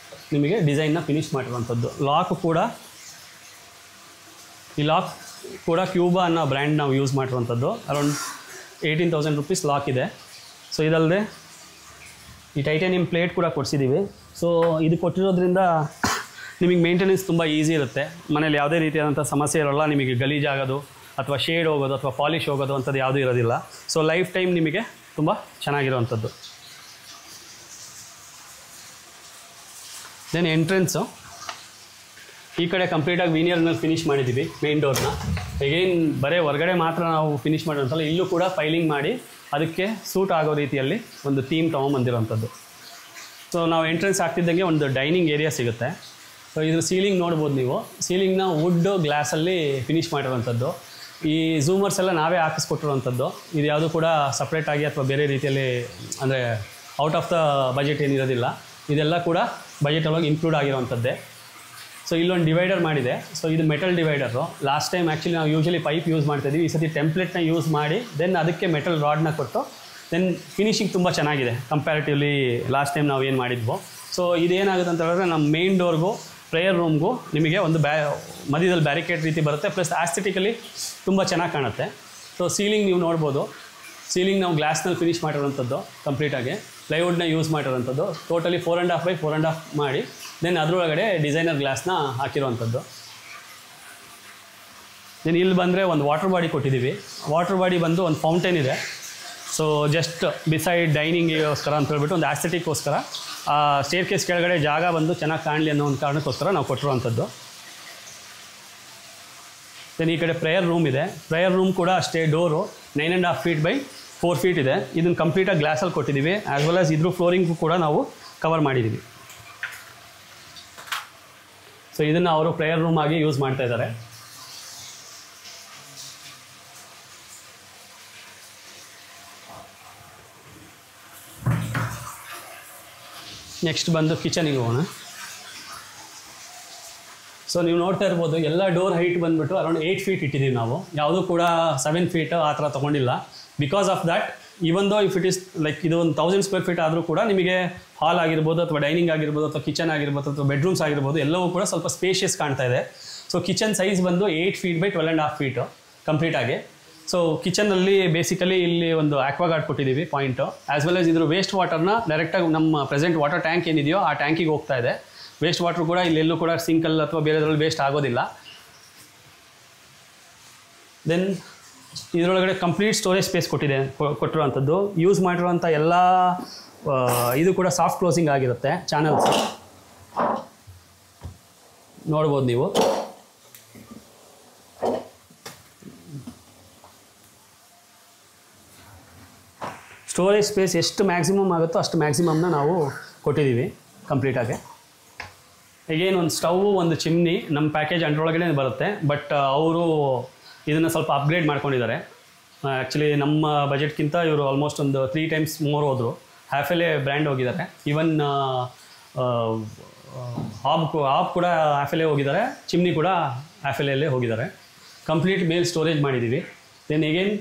ನಿಮಗೆ ಡಿಸೈನ್ನ ಫಿನಿಷ್ ಮಾಡಿರುವಂಥದ್ದು. ಲಾಕ್ ಕೂಡ ಈ ಲಾಕ್ ಕೂಡ ಕ್ಯೂಬಾ ಅನ್ನೋ ಬ್ರ್ಯಾಂಡ್ ನಾವು ಯೂಸ್ ಮಾಡಿರುವಂಥದ್ದು. ಅರೌಂಡ್ 18,000 rupees ಲಾಕ್ ಇದೆ. ಸೊ ಇದಲ್ಲದೆ ಈ ಟೈಟಾನಿಯಂ ಪ್ಲೇಟ್ ಕೂಡ ಕೊಡಿಸಿದ್ದೀವಿ. ಸೊ ಇದು ಕೊಟ್ಟಿರೋದ್ರಿಂದ ನಿಮಗೆ ಮೇಂಟೆನೆನ್ಸ್ ತುಂಬ ಈಸಿ ಇರುತ್ತೆ. ಮನೇಲಿ ಯಾವುದೇ ರೀತಿಯಾದಂಥ ಸಮಸ್ಯೆ ಇರೋಲ್ಲ. ನಿಮಗೆ ಗಲೀಜಾಗೋದು ಅಥವಾ ಶೇಡ್ ಹೋಗೋದು ಅಥವಾ ಪಾಲಿಷ್ ಹೋಗೋದು ಅಂಥದ್ದು ಯಾವುದೂ ಇರೋದಿಲ್ಲ. ಸೊ ಲೈಫ್ ಟೈಮ್ ನಿಮಗೆ ತುಂಬ ಚೆನ್ನಾಗಿರುವಂಥದ್ದು. ದೆನ್ ಎಂಟ್ರೆನ್ಸು ಈ ಕಡೆ ಕಂಪ್ಲೀಟಾಗಿ ವೀನಿಯರ್ನಲ್ಲಿ ಫಿನಿಷ್ ಮಾಡಿದ್ದೀವಿ ಮೇನ್ ಡೋರ್ನ. ಹೇಗೇನು ಬರೀ ಹೊರಗಡೆ ಮಾತ್ರ ನಾವು ಫಿನಿಷ್ ಮಾಡಿರೋಂಥಲ್ಲ, ಇಲ್ಲೂ ಕೂಡ ಫೈಲಿಂಗ್ ಮಾಡಿ ಅದಕ್ಕೆ ಸೂಟ್ ಆಗೋ ರೀತಿಯಲ್ಲಿ ಒಂದು ಥೀಮ್ ತೊಗೊಂಬಂದಿರೋಂಥದ್ದು. ಸೊ ನಾವು ಎಂಟ್ರೆನ್ಸ್ ಆಗ್ತಿದ್ದಂಗೆ ಒಂದು ಡೈನಿಂಗ್ ಏರಿಯಾ ಸಿಗುತ್ತೆ. ಸೊ ಇದ್ರ ಸೀಲಿಂಗ್ ನೋಡ್ಬೋದು ನೀವು. ಸೀಲಿಂಗ್ನ ವುಡ್ ಗ್ಲಾಸಲ್ಲಿ ಫಿನಿಷ್ ಮಾಡಿರೋವಂಥದ್ದು. ಈ ಝೂಮರ್ಸ್ ಎಲ್ಲ ನಾವೇ ಹಾಕಿಸ್ಕೊಟ್ಟಿರೋವಂಥದ್ದು. ಇದು ಯಾವುದು ಕೂಡ ಸಪ್ರೇಟಾಗಿ ಅಥವಾ ಬೇರೆ ರೀತಿಯಲ್ಲಿ ಅಂದರೆ ಔಟ್ ಆಫ್ ದ ಬಜೆಟ್ ಏನಿರೋದಿಲ್ಲ. ಇದೆಲ್ಲ ಕೂಡ ಬಜೆಟ್ ಒಳಗೆ ಇನ್ಕ್ಲೂಡ್ ಆಗಿರೋವಂಥದ್ದೇ. ಸೊ ಇಲ್ಲೊಂದು ಡಿವೈಡರ್ ಮಾಡಿದೆ. ಸೊ ಇದು ಮೆಟಲ್ ಡಿವೈಡರು. ಲಾಸ್ಟ್ ಟೈಮ್ ಆ್ಯಕ್ಚುಲಿ ನಾವು ಯೂಶಲಿ ಪೈಪ್ ಯೂಸ್ ಮಾಡ್ತಾಯಿದ್ವಿ. ಈ ಸತಿ ಟೆಂಪ್ಲೆಟ್ನ ಯೂಸ್ ಮಾಡಿ ದೆನ್ ಅದಕ್ಕೆ ಮೆಟಲ್ ರಾಡ್ನ ಕೊಟ್ಟು ದೆನ್ ಫಿನಿಶಿಂಗ್ ತುಂಬ ಚೆನ್ನಾಗಿದೆ ಕಂಪ್ಯಾರಿಟಿವ್ಲಿ ಲಾಸ್ಟ್ ಟೈಮ್ ನಾವು ಏನು ಮಾಡಿದ್ವೋ. ಸೊ ಇದೇನಾಗುತ್ತೆ ಅಂತ ಹೇಳಿದ್ರೆ ನಮ್ಮ ಮೇನ್ ಡೋರ್ಗೂ ಪ್ರೇಯರ್ ರೂಮ್ಗೂ ನಿಮಗೆ ಒಂದು ಮಧ್ಯದಲ್ಲಿ ಬ್ಯಾರಿಕೇಡ್ ರೀತಿ ಬರುತ್ತೆ. ಪ್ಲಸ್ ಆಸ್ಥೆಟಿಕಲಿ ತುಂಬ ಚೆನ್ನಾಗಿ ಕಾಣುತ್ತೆ. ಸೊ ಸೀಲಿಂಗ್ ನೀವು ನೋಡ್ಬೋದು. ಸೀಲಿಂಗ್ ನಾವು ಗ್ಲಾಸ್ನಲ್ಲಿ ಫಿನಿಷ್ ಮಾಡಿರೋವಂಥದ್ದು ಕಂಪ್ಲೀಟಾಗಿ. ಪ್ಲೈವುಡ್ನ ಯೂಸ್ ಮಾಡಿರೋವಂಥದ್ದು. ಟೋಟಲಿ 4.5 by 4.5 ಮಾಡಿ ದೆನ್ ಅದರೊಳಗಡೆ ಡಿಸೈನರ್ ಗ್ಲಾಸ್ನ ಹಾಕಿರುವಂಥದ್ದು. ದೆನ್ ಇಲ್ಲಿ ಬಂದರೆ ಒಂದು ವಾಟರ್ ಬಾಡಿ ಕೊಟ್ಟಿದ್ದೀವಿ. ವಾಟರ್ ಬಾಡಿ ಬಂದು ಒಂದು ಫೌಂಟೇನ್ ಇದೆ. ಸೊ ಜಸ್ಟ್ ಬಿಸೈಡ್ ಡೈನಿಂಗಿಗೋಸ್ಕರ ಅಂತ ಹೇಳ್ಬಿಟ್ಟು ಒಂದು ಆಸ್ಥೆಟಿಕ್ಕೋಸ್ಕರ ಆ ಸ್ಟೇರ್ ಕೇಸ್ ಕೆಳಗಡೆ ಜಾಗ ಬಂದು ಚೆನ್ನಾಗಿ ಕಾಣಲಿ ಅನ್ನೋ ಒಂದು ಕಾರಣಕ್ಕೋಸ್ಕರ ನಾವು ಕೊಟ್ಟಿರುವಂಥದ್ದು. ದೆನ್ ಈ ಕಡೆ ಪ್ರೇಯರ್ ರೂಮ್ ಇದೆ. ಪ್ರೇಯರ್ ರೂಮ್ ಕೂಡ ಅಷ್ಟೇ. ಡೋರು 9.5 feet by 4 feet ಇದೆ. ಇದನ್ನು ಕಂಪ್ಲೀಟಾಗಿ ಗ್ಲಾಸಲ್ಲಿ ಕೊಟ್ಟಿದ್ದೀವಿ. ಆ್ಯಸ್ ವೆಲ್ ಆಸ್ ಇದ್ರ ಫ್ಲೋರಿಂಗು ಕೂಡ ನಾವು ಕವರ್ ಮಾಡಿದ್ದೀವಿ. ಸೊ ಇದನ್ನು ಅವರು ಪ್ರೇಯರ್ ರೂಮ್ ಆಗಿ ಯೂಸ್ ಮಾಡ್ತಾ ಇದ್ದಾರೆ. ನೆಕ್ಸ್ಟ್ ಬಂದು ಕಿಚನಿಗೆ ಹೋಗೋಣ. ಸೊ ನೀವು ನೋಡ್ತಾ ಇರ್ಬೋದು ಎಲ್ಲ ಡೋರ್ ಹೈಟ್ ಬಂದುಬಿಟ್ಟು ಅರೌಂಡ್ 8 feet ಇಟ್ಟಿದ್ದೀವಿ ನಾವು. ಯಾವುದೂ ಕೂಡ 7 feet ಆ ಥರ ತೊಗೊಂಡಿಲ್ಲ. Because of that even though if it is like ಇದು ಒಂದು 1000 square feet ಆದರೂ ಕೂಡ ನಿಮಗೆ ಹಾಲ್ ಆಗಿರ್ಬೋದು ಅಥವಾ ಡೈನಿಂಗ್ ಆಗಿರ್ಬೋದು ಅಥವಾ ಕಿಚನ್ ಆಗಿರ್ಬೋದು ಅಥವಾ ಬೆಡ್ರೂಮ್ಸ್ ಆಗಿರ್ಬೋದು ಎಲ್ಲವೂ ಕೂಡ ಸ್ವಲ್ಪ ಸ್ಪೇಷಿಯಸ್ ಕಾಣ್ತಾ ಇದೆ. ಸೊ ಕಿಚನ್ ಸೈಜ್ ಬಂದು 8 feet by 12.5 feet ಕಂಪ್ಲೀಟಾಗಿ. ಸೊ ಕಿಚನಲ್ಲಿ ಬೇಸಿಕಲಿ ಇಲ್ಲಿ ಒಂದು ಆಕ್ವಾಗಾರ್ಡ್ ಕೊಟ್ಟಿದ್ದೀವಿ ಪಾಯಿಂಟು. ಆ್ಯಸ್ ವೆಲ್ ಆಸ್ ಇದ್ರ ವೇಸ್ಟ್ ವಾಟರ್ನ ಡೈರೆಕ್ಟಾಗಿ ನಮ್ಮ ಪ್ರೆಸೆಂಟ್ ವಾಟರ್ ಟ್ಯಾಂಕ್ ಏನಿದೆಯೋ ಆ ಟ್ಯಾಂಕಿಗೆ ಹೋಗ್ತಾ ಇದೆ. ವೇಸ್ಟ್ ವಾಟರ್ ಕೂಡ ಇಲ್ಲೆಲ್ಲೂ ಕೂಡ ಸಿಂಕಲ್ಲಿ ಅಥವಾ ಬೇರೆದ್ರಲ್ಲಿ ವೇಸ್ಟ್ ಆಗೋದಿಲ್ಲ. ದೆನ್ ಇದರೊಳಗಡೆ ಕಂಪ್ಲೀಟ್ ಸ್ಟೋರೇಜ್ ಸ್ಪೇಸ್ ಕೊಟ್ಟಿರುವಂಥದ್ದು. ಯೂಸ್ ಮಾಡಿರುವಂಥ ಎಲ್ಲ ಇದು ಕೂಡ ಸಾಫ್ಟ್ ಕ್ಲೋಸಿಂಗ್ ಆಗಿರುತ್ತೆ. ಚಾನಲ್ಸ್ ನೋಡ್ಬೋದು ನೀವು. ಸ್ಟೋರೇಜ್ ಸ್ಪೇಸ್ ಎಷ್ಟು ಮ್ಯಾಕ್ಸಿಮಮ್ ಆಗುತ್ತೋ ಅಷ್ಟು ಮ್ಯಾಕ್ಸಿಮಮ್ನ ನಾವು ಕೊಟ್ಟಿದ್ದೀವಿ ಕಂಪ್ಲೀಟಾಗಿ. ಈಗೇನು ಒಂದು ಸ್ಟವ್ ಒಂದು ಚಿಮ್ನಿ ನಮ್ಮ ಪ್ಯಾಕೇಜ್ ಅಂಡರೊಳಗಡೆ ಬರುತ್ತೆ. ಬಟ್ ಅವರು ಇದನ್ನು ಸ್ವಲ್ಪ ಅಪ್ಗ್ರೇಡ್ ಮಾಡ್ಕೊಂಡಿದ್ದಾರೆ. ಆ್ಯಕ್ಚುಲಿ ನಮ್ಮ ಬಜೆಟ್ಗಿಂತ ಇವರು ಆಲ್ಮೋಸ್ಟ್ ಒಂದು 3 times ಮೋರ್ ಹೋದರು. ಹ್ಯಾಫೆಲೆ ಬ್ರ್ಯಾಂಡ್ ಹೋಗಿದ್ದಾರೆ. ಈವನ್ ಹಾಬ್ ಕೂಡ ಹ್ಯಾಫೆಲೆ ಹೋಗಿದ್ದಾರೆ. ಚಿಮ್ನಿ ಕೂಡ ಹ್ಯಾಫೆಲೆಯಲ್ಲೇ ಹೋಗಿದ್ದಾರೆ. ಕಂಪ್ಲೀಟ್ ಮೇಲ್ ಸ್ಟೋರೇಜ್ ಮಾಡಿದ್ದೀವಿ. ದೆನ್ ಎಗೇನ್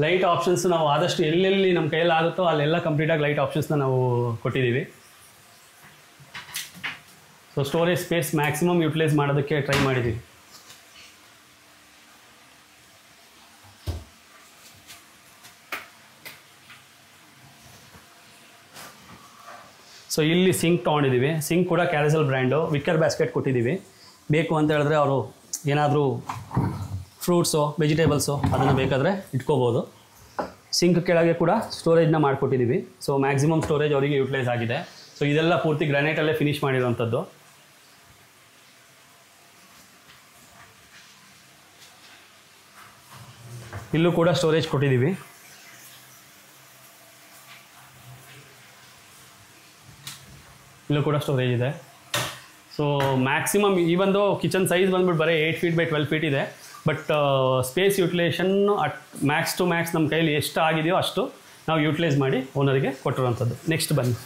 ಲೈಟ್ ಆಪ್ಷನ್ಸ್ ನಾವು ಆದಷ್ಟು ಎಲ್ಲೆಲ್ಲಿ ನಮ್ಮ ಕೈಯಲ್ಲಿ ಆಗುತ್ತೋ ಅಲ್ಲೆಲ್ಲ ಕಂಪ್ಲೀಟಾಗಿ ಲೈಟ್ ಆಪ್ಷನ್ಸ್ನ ನಾವು ಕೊಟ್ಟಿದ್ದೀವಿ. So storage space maximum utilise ಮಾಡೋದಕ್ಕೆ ಟ್ರೈ ಮಾಡಿದ್ದೀವಿ. ಸೊ ಇಲ್ಲಿ ಸಿಂಕ್ ತೊಗೊಂಡಿದ್ದೀವಿ. ಸಿಂಕ್ ಕೂಡ ಕ್ಯಾರಸಲ್ ಬ್ರ್ಯಾಂಡು. ವಿಕ್ಕರ್ ಬ್ಯಾಸ್ಕೆಟ್ ಕೊಟ್ಟಿದ್ದೀವಿ. ಬೇಕು ಅಂತ ಹೇಳಿದ್ರೆ ಅವರು ಏನಾದರೂ ಫ್ರೂಟ್ಸು ವೆಜಿಟೇಬಲ್ಸು ಅದನ್ನು ಬೇಕಾದರೆ ಇಟ್ಕೋಬೋದು. ಸಿಂಕ್ ಕೆಳಗೆ ಕೂಡ ಸ್ಟೋರೇಜ್ನ ಮಾಡಿಕೊಟ್ಟಿದ್ದೀವಿ. ಸೊ ಮ್ಯಾಕ್ಸಿಮಮ್ ಸ್ಟೋರೇಜ್ ಅವರಿಗೆ ಯೂಟಿಲೈಸ್ ಆಗಿದೆ. ಸೊ ಇದೆಲ್ಲ ಪೂರ್ತಿ ಗ್ರಾನೈಟಲ್ಲೇ ಫಿನಿಷ್ ಮಾಡಿರೋವಂಥದ್ದು. ಇಲ್ಲೂ ಕೂಡ ಸ್ಟೋರೇಜ್ ಕೊಟ್ಟಿದ್ದೀವಿ. ಇಲ್ಲೂ ಕೂಡ ಸ್ಟೋರೇಜ್ ಇದೆ. ಸೊ ಮ್ಯಾಕ್ಸಿಮಮ್ ಈ ಒಂದು ಕಿಚನ್ ಸೈಜ್ ಬಂದ್ಬಿಟ್ಟು ಬರೀ 8 feet by 12 feet ಇದೆ. But space utilisation at max to max ನಮ್ಮ ಕೈಲಿ ಎಷ್ಟು ಆಗಿದೆಯೋ ಅಷ್ಟು ನಾವು ಯೂಟಿಲೈಸ್ ಮಾಡಿ ಓನರಿಗೆ ಕೊಟ್ಟಿರುವಂಥದ್ದು. ನೆಕ್ಸ್ಟ್ ಬನ್ನಿ.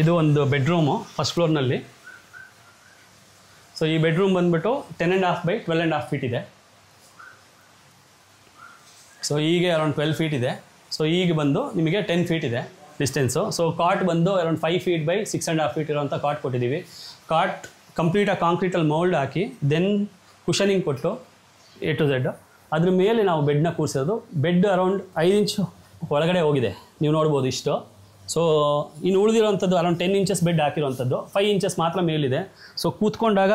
ಇದು ಒಂದು ಬೆಡ್ರೂಮು ಫಸ್ಟ್ ಫ್ಲೋರ್ನಲ್ಲಿ. ಸೊ ಈ ಬೆಡ್ರೂಮ್ ಬಂದುಬಿಟ್ಟು 10.5 by 12.5 feet ಇದೆ. ಸೊ ಈಗ ಅರೌಂಡ್ 12 feet ಇದೆ. ಸೊ ಈಗ ಬಂದು ನಿಮಗೆ 10 feet ಇದೆ ಡಿಸ್ಟೆನ್ಸು. ಸೊ ಕಾಟ್ ಬಂದು ಅರೌಂಡ್ 5 feet by 6.5 feet ಇರೋಂಥ ಕಾಟ್ ಕೊಟ್ಟಿದ್ದೀವಿ. ಕಾಟ್ ಕಂಪ್ಲೀಟಾಗಿ ಕಾಂಕ್ರೀಟಲ್ಲಿ ಮೌಲ್ಡ್ ಹಾಕಿ ದೆನ್ ಕುಷನಿಂಗ್ ಕೊಟ್ಟು A to Z ಅದ್ರ ಮೇಲೆ ನಾವು ಬೆಡ್ನ ಕೂರಿಸೋದು. ಬೆಡ್ ಅರೌಂಡ್ 5 inch ಒಳಗಡೆ ಹೋಗಿದೆ, ನೀವು ನೋಡ್ಬೋದು ಇಷ್ಟು. ಸೊ ಇನ್ನು ಉಳಿದಿರೋವಂಥದ್ದು ಅರೌಂಡ್ 10 inches ಬೆಡ್ ಹಾಕಿರೋವಂಥದ್ದು, 5 inches ಮಾತ್ರ ಮೇಲಿದೆ. ಸೊ ಕೂತ್ಕೊಂಡಾಗ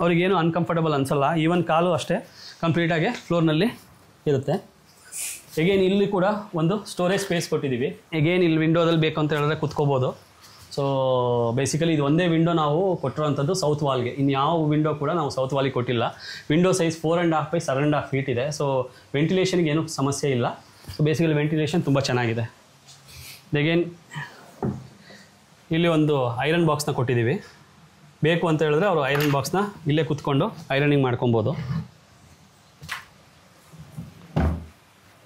ಅವ್ರಿಗೇನು ಅನ್ಕಂಫರ್ಟಬಲ್ ಅನಿಸಲ್ಲ. ಈವನ್ ಕಾಲು ಅಷ್ಟೇ ಕಂಪ್ಲೀಟಾಗಿ ಫ್ಲೋರ್ನಲ್ಲಿ ಇರುತ್ತೆ. ಎಗೇನ್ ಇಲ್ಲಿ ಕೂಡ ಒಂದು ಸ್ಟೋರೇಜ್ ಸ್ಪೇಸ್ ಕೊಟ್ಟಿದ್ದೀವಿ. ಎಗೇನ್ ಇಲ್ಲಿ ವಿಂಡೋದಲ್ಲಿ ಬೇಕು ಅಂತ ಹೇಳಿದ್ರೆ ಕುತ್ಕೋಬೋದು. ಸೊ ಬೇಸಿಕಲಿ ಇದು ಒಂದೇ ವಿಂಡೋ ನಾವು ಕೊಟ್ಟಿರೋಂಥದ್ದು ಸೌತ್ ವಾಲ್ಗೆ. ಇನ್ನು ಯಾವ ವಿಂಡೋ ಕೂಡ ನಾವು ಸೌತ್ ವಾಲಿಗೆ ಕೊಟ್ಟಿಲ್ಲ. ವಿಂಡೋ ಸೈಜ್ 4.5 by 7.5 feet ಇದೆ. ಸೊ ವೆಂಟಿಲೇಷನ್ಗೆ ಏನೂ ಸಮಸ್ಯೆ ಇಲ್ಲ. ಸೊ ಬೇಸಿಕಲಿ ವೆಂಟಿಲೇಷನ್ ತುಂಬ ಚೆನ್ನಾಗಿದೆ. ಎಗೇನ್ ಇಲ್ಲಿ ಒಂದು ಐರನ್ ಬಾಕ್ಸ್ನ ಕೊಟ್ಟಿದ್ದೀವಿ. ಬೇಕು ಅಂತ ಹೇಳಿದ್ರೆ ಅವರು ಐರನ್ ಬಾಕ್ಸ್ನ ಇಲ್ಲೇ ಕುತ್ಕೊಂಡು ಐರನಿಂಗ್ ಮಾಡ್ಕೊಬೋದು.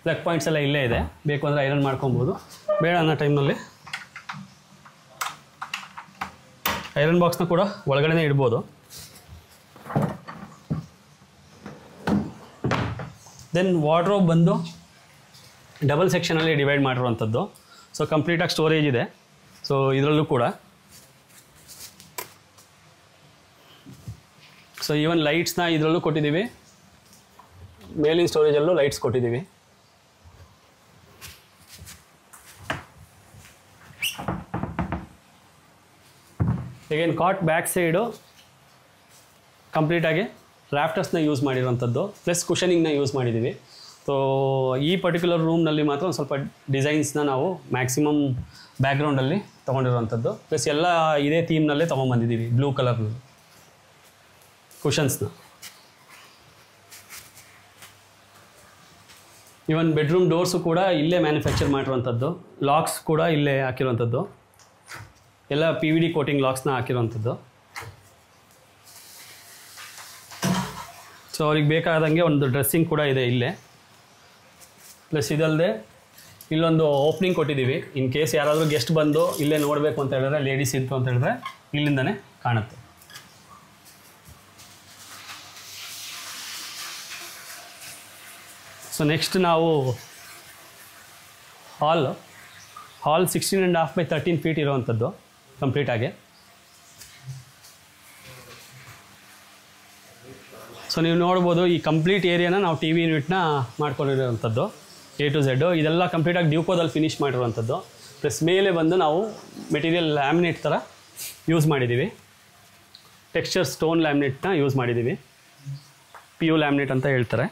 ಪ್ಲಗ್ ಪಾಯಿಂಟ್ಸ್ ಎಲ್ಲ ಇಲ್ಲೇ ಇದೆ. ಬೇಕು ಅಂದರೆ ಐರನ್ ಮಾಡ್ಕೊಬೋದು. ಬೇಡ ಅನ್ನೋ ಟೈಮ್ನಲ್ಲಿ ಐರನ್ ಬಾಕ್ಸ್ನ ಕೂಡ ಒಳಗಡೆ ಇಡ್ಬೋದು. ದೆನ್ ವಾರ್ಡ್ರೋಬ್ ಬಂದು ಡಬಲ್ ಸೆಕ್ಷನಲ್ಲಿ ಡಿವೈಡ್ ಮಾಡಿರುವಂಥದ್ದು. ಸೊ ಕಂಪ್ಲೀಟಾಗಿ ಸ್ಟೋರೇಜ್ ಇದೆ. ಸೊ ಇದರಲ್ಲೂ ಕೂಡ ಸೊ ಈವನ್ ಲೈಟ್ಸ್ನ ಇದರಲ್ಲೂ ಕೊಟ್ಟಿದ್ದೀವಿ. ಮೇಲಿನ ಸ್ಟೋರೇಜಲ್ಲೂ ಲೈಟ್ಸ್ ಕೊಟ್ಟಿದ್ದೀವಿ. ಈಗೇನು ಕಾಟ್ ಬ್ಯಾಕ್ ಸೈಡು ಕಂಪ್ಲೀಟಾಗಿ ರಾಫ್ಟರ್ಸ್ನ ಯೂಸ್ ಮಾಡಿರೋಂಥದ್ದು ಪ್ಲಸ್ ಕುಷನಿಂಗ್ನ ಯೂಸ್ ಮಾಡಿದ್ದೀವಿ. ಸೊ ಈ ಪರ್ಟಿಕ್ಯುಲರ್ ರೂಮ್ನಲ್ಲಿ ಮಾತ್ರ ಒಂದು ಸ್ವಲ್ಪ ಡಿಸೈನ್ಸ್ನ ನಾವು ಮ್ಯಾಕ್ಸಿಮಮ್ ಬ್ಯಾಕ್ಗ್ರೌಂಡಲ್ಲಿ ತೊಗೊಂಡಿರೋವಂಥದ್ದು. ಪ್ಲಸ್ ಎಲ್ಲ ಇದೇ ಥೀಮ್ನಲ್ಲೇ ತೊಗೊಂಬಂದಿದ್ದೀವಿ, ಬ್ಲೂ ಕಲರ್ ಕುಷನ್ಸ್ನ. ಈವನ್ ಬೆಡ್ರೂಮ್ ಡೋರ್ಸು ಕೂಡ ಇಲ್ಲೇ ಮ್ಯಾನುಫ್ಯಾಕ್ಚರ್ ಮಾಡಿರುವಂಥದ್ದು. ಲಾಕ್ಸ್ ಕೂಡ ಇಲ್ಲೇ ಹಾಕಿರುವಂಥದ್ದು. ಎಲ್ಲ PVD ಕೋಟಿಂಗ್ ಲಾಕ್ಸ್ನ ಹಾಕಿರುವಂಥದ್ದು. ಸೊ ಅವ್ರಿಗೆ ಬೇಕಾದಂಗೆ ಒಂದು ಡ್ರೆಸ್ಸಿಂಗ್ ಕೂಡ ಇದೆ ಇಲ್ಲೇ. ಪ್ಲಸ್ ಇದಲ್ಲದೆ ಇಲ್ಲೊಂದು ಓಪನಿಂಗ್ ಕೊಟ್ಟಿದ್ದೀವಿ. ಇನ್ ಕೇಸ್ ಯಾರಾದರೂ ಗೆಸ್ಟ್ ಬಂದು ಇಲ್ಲೇ ನೋಡಬೇಕು ಅಂತ ಹೇಳಿದ್ರೆ, ಲೇಡೀಸ್ ಇತ್ತು ಅಂತ ಹೇಳಿದ್ರೆ ಇಲ್ಲಿಂದನೇ ಕಾಣುತ್ತೆ. ಸೊ ನೆಕ್ಸ್ಟ್ ನಾವು ಹಾಲ್ 16.5 by 13 feet ಇರೋವಂಥದ್ದು ಕಂಪ್ಲೀಟಾಗಿ. ಸೊ ನೀವು ನೋಡ್ಬೋದು ಈ ಕಂಪ್ಲೀಟ್ ಏರಿಯಾನ ನಾವು TV ಯೂನಿಟ್ನ ಮಾಡ್ಕೊಂಡಿರೋವಂಥದ್ದು A to Z. ಇದೆಲ್ಲ ಕಂಪ್ಲೀಟಾಗಿ ಡ್ಯೂಕೋದಲ್ಲಿ ಫಿನಿಶ್ ಮಾಡಿರುವಂಥದ್ದು. ಪ್ಲಸ್ ಮೇಲೆ ಬಂದು ನಾವು ಮೆಟೀರಿಯಲ್ ಲ್ಯಾಮಿನೇಟ್ ಥರ ಯೂಸ್ ಮಾಡಿದ್ದೀವಿ. ಟೆಕ್ಸ್ಚರ್ ಸ್ಟೋನ್ ಲ್ಯಾಮಿನೇಟ್ನ ಯೂಸ್ ಮಾಡಿದ್ದೀವಿ. PU ಲ್ಯಾಮಿನೇಟ್ ಅಂತ ಹೇಳ್ತಾರೆ.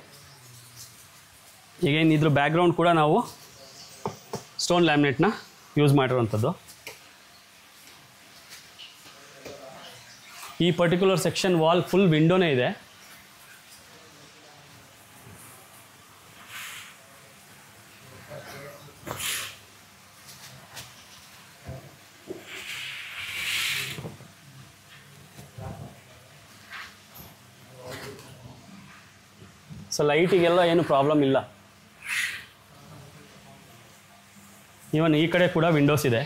ಈಗೇನು ಇದ್ರ ಬ್ಯಾಕ್ಗ್ರೌಂಡ್ ಕೂಡ ನಾವು ಸ್ಟೋನ್ ಲ್ಯಾಮಿನೇಟ್ನ ಯೂಸ್ ಮಾಡಿರುವಂಥದ್ದು. ಈ ಪರ್ಟಿಕ್ಯುಲರ್ ಸೆಕ್ಷನ್ ವಾಲ್ ಫುಲ್ ವಿಂಡೋನೇ ಇದೆ. ಸೊ ಲೈಟಿಗೆಲ್ಲ ಏನು ಪ್ರಾಬ್ಲಮ್ ಇಲ್ಲ. ಈವನ್ ಈ ಕಡೆ ಕೂಡ ವಿಂಡೋಸ್ ಇದೆ.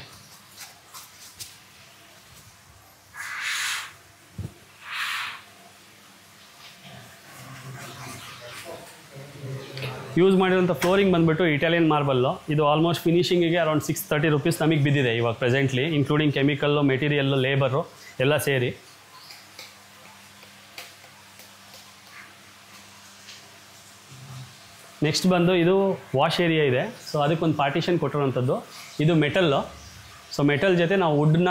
ಯೂಸ್ ಮಾಡಿರೋಂಥ ಫ್ಲೋರಿಂಗ್ ಬಂದುಬಿಟ್ಟು ಇಟಾಲಿಯನ್ ಮಾರ್ಬಲ್ಲು. ಇದು ಆಲ್ಮೋಸ್ಟ್ ಫಿನಿಷಿಂಗಿಗೆ ಅರೌಂಡ್ 630 rupees ನಮಗೆ ಬಿದ್ದಿದೆ ಇವಾಗ presently, including chemical, material, labour ಎಲ್ಲ ಸೇರಿ. ನೆಕ್ಸ್ಟ್ ಬಂದು ಇದು ವಾಶ್ ಏರಿಯಾ ಇದೆ. ಸೊ ಅದಕ್ಕೊಂದು ಪಾರ್ಟಿಷನ್ ಕೊಟ್ಟಿರುವಂಥದ್ದು. ಇದು ಮೆಟಲ್ಲು. ಸೊ ಮೆಟಲ್ ಜೊತೆ ನಾವು ವುಡ್ನ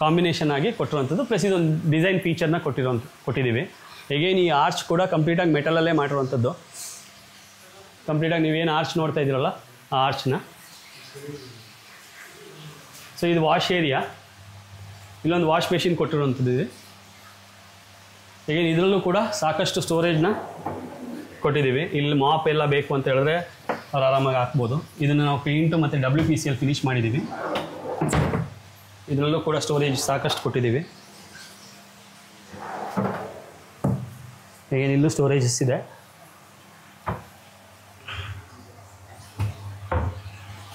ಕಾಂಬಿನೇಷನ್ ಆಗಿ ಕೊಟ್ಟಿರುವಂಥದ್ದು. ಪ್ಲಸ್ ಇದೊಂದು ಡಿಸೈನ್ ಫೀಚರ್ನ ಕೊಟ್ಟಿದ್ದೀವಿ. ಹೇಗೇನು ಈ ಆರ್ಚ್ ಕೂಡ ಕಂಪ್ಲೀಟಾಗಿ ಮೆಟಲಲ್ಲೇ ಮಾಡಿರುವಂಥದ್ದು. ಕಂಪ್ಲೀಟಾಗಿ ನೀವೇನು ಆರ್ಚ್ ನೋಡ್ತಾ ಇದ್ದೀರಲ್ಲ ಆ ಆರ್ಚ್ನ. ಸೊ ಇದು ವಾಶ್ ಏರಿಯಾ. ಇಲ್ಲೊಂದು ವಾಶ್ ಮೆಷಿನ್ ಕೊಟ್ಟಿರುವಂಥದ್ದು ಇದೆ. ಹೇಗೇನು ಇದರಲ್ಲೂ ಕೂಡ ಸಾಕಷ್ಟು ಸ್ಟೋರೇಜ್ನ ಕೊಟ್ಟಿದ್ದೀವಿ. ಇಲ್ಲಿ ಮಾಪ್ ಎಲ್ಲ ಬೇಕು ಅಂತ ಹೇಳಿದ್ರೆ ಅವ್ರು ಆರಾಮಾಗಿ ಹಾಕ್ಬೋದು. ಇದನ್ನು ನಾವು ಪೇಂಟು ಮತ್ತು WPCಯಲ್ಲಿ ಫಿನಿಶ್ ಮಾಡಿದ್ದೀವಿ. ಇದರಲ್ಲೂ ಕೂಡ ಸ್ಟೋರೇಜ್ ಸಾಕಷ್ಟು ಕೊಟ್ಟಿದ್ದೀವಿ. ಏನಿಲ್ಲೂ ಸ್ಟೋರೇಜಸ್ ಇದೆ.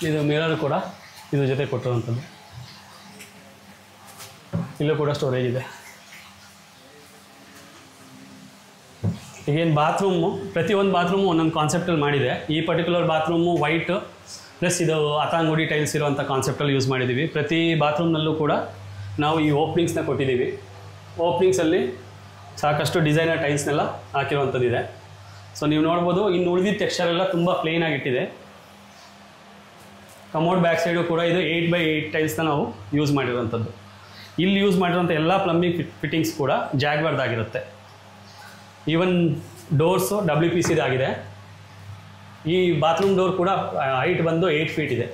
ಇದು ಮಿರರ್ ಕೂಡ ಇದ್ರ ಜೊತೆ ಕೊಟ್ಟಿರುವಂಥದ್ದು. ಇಲ್ಲೂ ಕೂಡ ಸ್ಟೋರೇಜ್ ಇದೆ. ಈಗೇನು ಬಾತ್ರೂಮು, ಪ್ರತಿಯೊಂದು ಬಾತ್ರೂಮು ಒಂದೊಂದು ಕಾನ್ಸೆಪ್ಟಲ್ಲಿ ಮಾಡಿದೆ. ಈ ಪರ್ಟಿಕ್ಯುಲರ್ ಬಾತ್ರೂಮು ವೈಟ್ ಪ್ಲಸ್ ಇದು ಅತಾಂಗುಡಿ ಟೈಲ್ಸ್ ಇರುವಂಥ ಕಾನ್ಸೆಪ್ಟಲ್ಲಿ ಯೂಸ್ ಮಾಡಿದ್ದೀವಿ. ಪ್ರತಿ ಬಾತ್ರೂಮ್ನಲ್ಲೂ ಕೂಡ ನಾವು ಈ ಓಪ್ನಿಂಗ್ಸ್ನ ಕೊಟ್ಟಿದ್ದೀವಿ. ಓಪ್ನಿಂಗ್ಸಲ್ಲಿ ಸಾಕಷ್ಟು ಡಿಸೈನರ್ ಟೈಲ್ಸ್ನೆಲ್ಲ ಹಾಕಿರುವಂಥದ್ದಿದೆ. ಸೊ ನೀವು ನೋಡ್ಬೋದು. ಇನ್ನು ಉಳಿದಿದ್ದ ಟೆಕ್ಸ್ಚರ್ ಎಲ್ಲ ತುಂಬ ಪ್ಲೇನಾಗಿಟ್ಟಿದೆ. ಕಮೋಡ್ ಬ್ಯಾಕ್ ಸೈಡು ಕೂಡ ಇದು 8x8 ಟೈಲ್ಸ್ನ ನಾವು ಯೂಸ್ ಮಾಡಿರುವಂಥದ್ದು. ಇಲ್ಲಿ ಯೂಸ್ ಮಾಡಿರೋಂಥ ಎಲ್ಲ ಪ್ಲಂಬಿಂಗ್ ಫಿಟ್ಟಿಂಗ್ಸ್ ಕೂಡ ಜಾಗ್ವಾರ್ದಾಗಿರುತ್ತೆ. Even doors WPCದಾಗಿದೆ. ಈ ಬಾತ್ರೂಮ್ ಡೋರ್ ಕೂಡ ಹೈಟ್ ಬಂದು 8 ಫೀಟ್ ಇದೆ.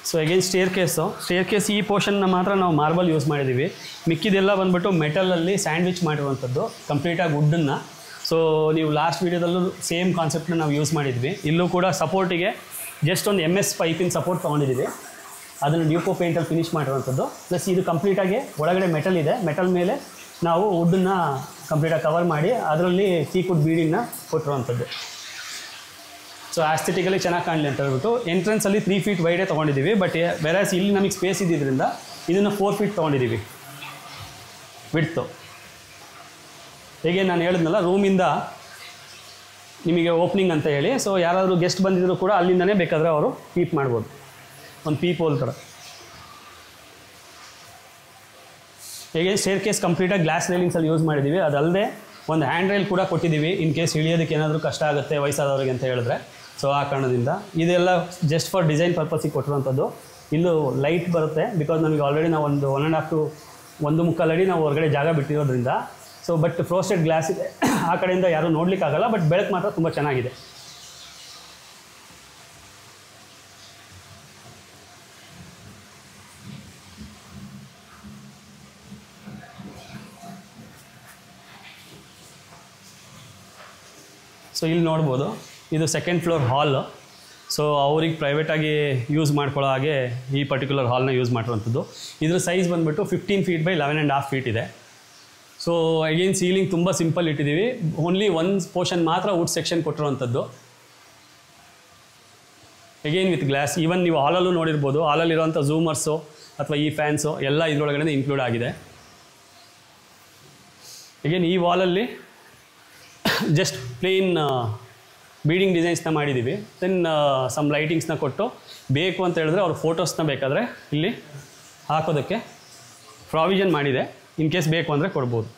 ಸೊ ಅಗೇನ್ ಸ್ಟೇರ್ ಕೇಸ್ ಈ ಪೋರ್ಷನ್ನ ಮಾತ್ರ ನಾವು ಮಾರ್ಬಲ್ ಯೂಸ್ ಮಾಡಿದ್ದೀವಿ. ಮಿಕ್ಕಿದೆಲ್ಲ ಬಂದ್ಬಿಟ್ಟು ಮೆಟಲಲ್ಲಿ ಸ್ಯಾಂಡ್ವಿಚ್ ಮಾಡಿರುವಂಥದ್ದು, ಕಂಪ್ಲೀಟಾಗಿ ವುಡ್ಡನ್ನು. ಸೊ ನೀವು ಲಾಸ್ಟ್ ವೀಡಿಯೋದಲ್ಲೂ ಸೇಮ್ ಕಾನ್ಸೆಪ್ಟನ್ನ ನಾವು ಯೂಸ್ ಮಾಡಿದ್ವಿ. ಇಲ್ಲೂ ಕೂಡ ಸಪೋರ್ಟಿಗೆ ಜಸ್ಟ್ ಒಂದು MS ಪೈಪಿನ ಸಪೋರ್ಟ್ ತೊಗೊಂಡಿದ್ದೀವಿ, ಅದನ್ನು ಡ್ಯೂಕೋ ಪೇಂಟಲ್ಲಿ ಫಿನಿಶ್ ಮಾಡಿರುವಂಥದ್ದು. ಪ್ಲಸ್ ಇದು ಕಂಪ್ಲೀಟಾಗಿ ಒಳಗಡೆ ಮೆಟಲ್ ಇದೆ, ಮೆಟಲ್ ಮೇಲೆ ನಾವು ವುಡ್ಡನ್ನು ಕಂಪ್ಲೀಟಾಗಿ ಕವರ್ ಮಾಡಿ ಅದರಲ್ಲಿ ಟೀಕ್ವುಡ್ ಬೀಡಿಂಗ್ನ ಕೊಟ್ಟಿರುವಂಥದ್ದು. ಸೊ ಆಸ್ಥೆಟಿಕಲಿ ಚೆನ್ನಾಗಿ ಕಾಣಲಿ ಅಂತ ಹೇಳ್ಬಿಟ್ಟು ಎಂಟ್ರೆನ್ಸಲ್ಲಿ 3 ಫೀಟ್ ವೈಡೇ ತೊಗೊಂಡಿದ್ದೀವಿ. ಬಟ್ ವೆರಾಸ್ ಇಲ್ಲಿ ನಮಗೆ ಸ್ಪೇಸ್ ಇದ್ದಿದ್ದರಿಂದ ಇದನ್ನು 4 ಫೀಟ್ ತೊಗೊಂಡಿದ್ದೀವಿ ವಿಡ್ತು. ಹೇಗೆ ನಾನು ಹೇಳಿದ್ನಲ್ಲ, ರೂಮಿಂದ ನಿಮಗೆ ಓಪನಿಂಗ್ ಅಂತ ಹೇಳಿ. ಸೊ ಯಾರಾದರೂ ಗೆಸ್ಟ್ ಬಂದಿದ್ರು ಕೂಡ ಅಲ್ಲಿಂದನೇ ಬೇಕಾದರೆ ಅವರು ಪೀಪ್ ಮಾಡ್ಬೋದು, ಒಂದು ಪೀಪ್ ಹೋಲ್ ಥರ. ಹೇಗೆ ಸ್ಟೇರ್ ಕೇಸ್ ಕಂಪ್ಲೀಟಾಗಿ ಗ್ಲಾಸ್ ರೈಲಿಂಗ್ಸಲ್ಲಿ ಯೂಸ್ ಮಾಡಿದ್ದೀವಿ. ಅದಲ್ಲದೆ ಒಂದು ಹ್ಯಾಂಡ್ ರೈಲ್ ಕೂಡ ಕೊಟ್ಟಿದ್ದೀವಿ, ಇನ್ ಕೇಸ್ ಇಳಿಯೋದಕ್ಕೆ ಏನಾದರೂ ಕಷ್ಟ ಆಗುತ್ತೆ ವಯಸ್ಸಾದವ್ರಿಗೆ ಅಂತ ಹೇಳಿದ್ರೆ. ಸೊ ಆ ಕಾರಣದಿಂದ ಇದೆಲ್ಲ ಜಸ್ಟ್ ಫಾರ್ ಡಿಸೈನ್ ಪರ್ಪಸಿಗೆ ಕೊಟ್ಟಿರುವಂಥದ್ದು. ಇಲ್ಲೂ ಲೈಟ್ ಬರುತ್ತೆ, ಬಿಕಾಸ್ ನಮಗೆ ಆಲ್ರೆಡಿ ನಾವು ಒಂದು 1.5 to 1.25 ಅಡಿ ನಾವು ಹೊರಗಡೆ ಜಾಗ ಬಿಟ್ಟಿರೋದ್ರಿಂದ. ಸೊ ಬಟ್ ಫ್ರೋಸ್ಟೆಡ್ ಗ್ಲಾಸ್ ಇದೆ, ಆ ಕಡೆಯಿಂದ ಯಾರೂ ನೋಡಲಿಕ್ಕಾಗಲ್ಲ, ಬಟ್ ಬೆಳಕು ಮಾತ್ರ ತುಂಬ ಚೆನ್ನಾಗಿದೆ. ಸೊ ಇಲ್ಲಿ ನೋಡ್ಬೋದು, ಇದು 2nd ಫ್ಲೋರ್ ಹಾಲ್. ಸೊ ಅವ್ರಿಗೆ ಪ್ರೈವೇಟಾಗಿ ಯೂಸ್ ಮಾಡ್ಕೊಳ್ಳೋ ಹಾಗೆ ಈ ಪರ್ಟಿಕ್ಯುಲರ್ ಹಾಲ್ನ ಯೂಸ್ ಮಾಡಿರುವಂಥದ್ದು. ಇದ್ರ ಸೈಜ್ ಬಂದುಬಿಟ್ಟು 15 ಫೀಟ್ ಬೈ 11.5 ಫೀಟ್ ಇದೆ. ಸೊ ಅಗೇನ್ ಸೀಲಿಂಗ್ ತುಂಬ ಸಿಂಪಲ್ ಇಟ್ಟಿದ್ದೀವಿ, ಓನ್ಲಿ ಒಂದು ಪೋರ್ಷನ್ ಮಾತ್ರ ವುಡ್ ಸೆಕ್ಷನ್ ಕೊಟ್ಟಿರುವಂಥದ್ದು. Again with glass. ಈವನ್ ನೀವು ಹಾಲಲ್ಲೂ ನೋಡಿರ್ಬೋದು, ಹಾಲಲ್ಲಿರುವಂಥ ಝೂಮರ್ಸು ಅಥವಾ ಈ ಫ್ಯಾನ್ಸು ಎಲ್ಲ ಇದರೊಳಗಡೆ ಇನ್ಕ್ಲೂಡ್ ಆಗಿದೆ. ಅಗೇನ್ ಈ ವಾಲಲ್ಲಿ ಜಸ್ಟ್ ಪ್ಲೇನ್ ಬೀಡಿಂಗ್ ಡಿಸೈನ್ಸ್ನ ಮಾಡಿದ್ದೀವಿ. ದೆನ್ ಸಮ್ ಲೈಟಿಂಗ್ಸ್ನ ಕೊಟ್ಟು ಬೇಕು ಅಂತ ಹೇಳಿದ್ರೆ ಅವ್ರ ಫೋಟೋಸ್ನ ಬೇಕಾದರೆ ಇಲ್ಲಿ ಹಾಕೋದಕ್ಕೆ ಪ್ರಾವಿಷನ್ ಮಾಡಿದೆ, ಇನ್ ಕೇಸ್ ಬೇಕು ಅಂದರೆ ಕೊಡ್ಬೋದು.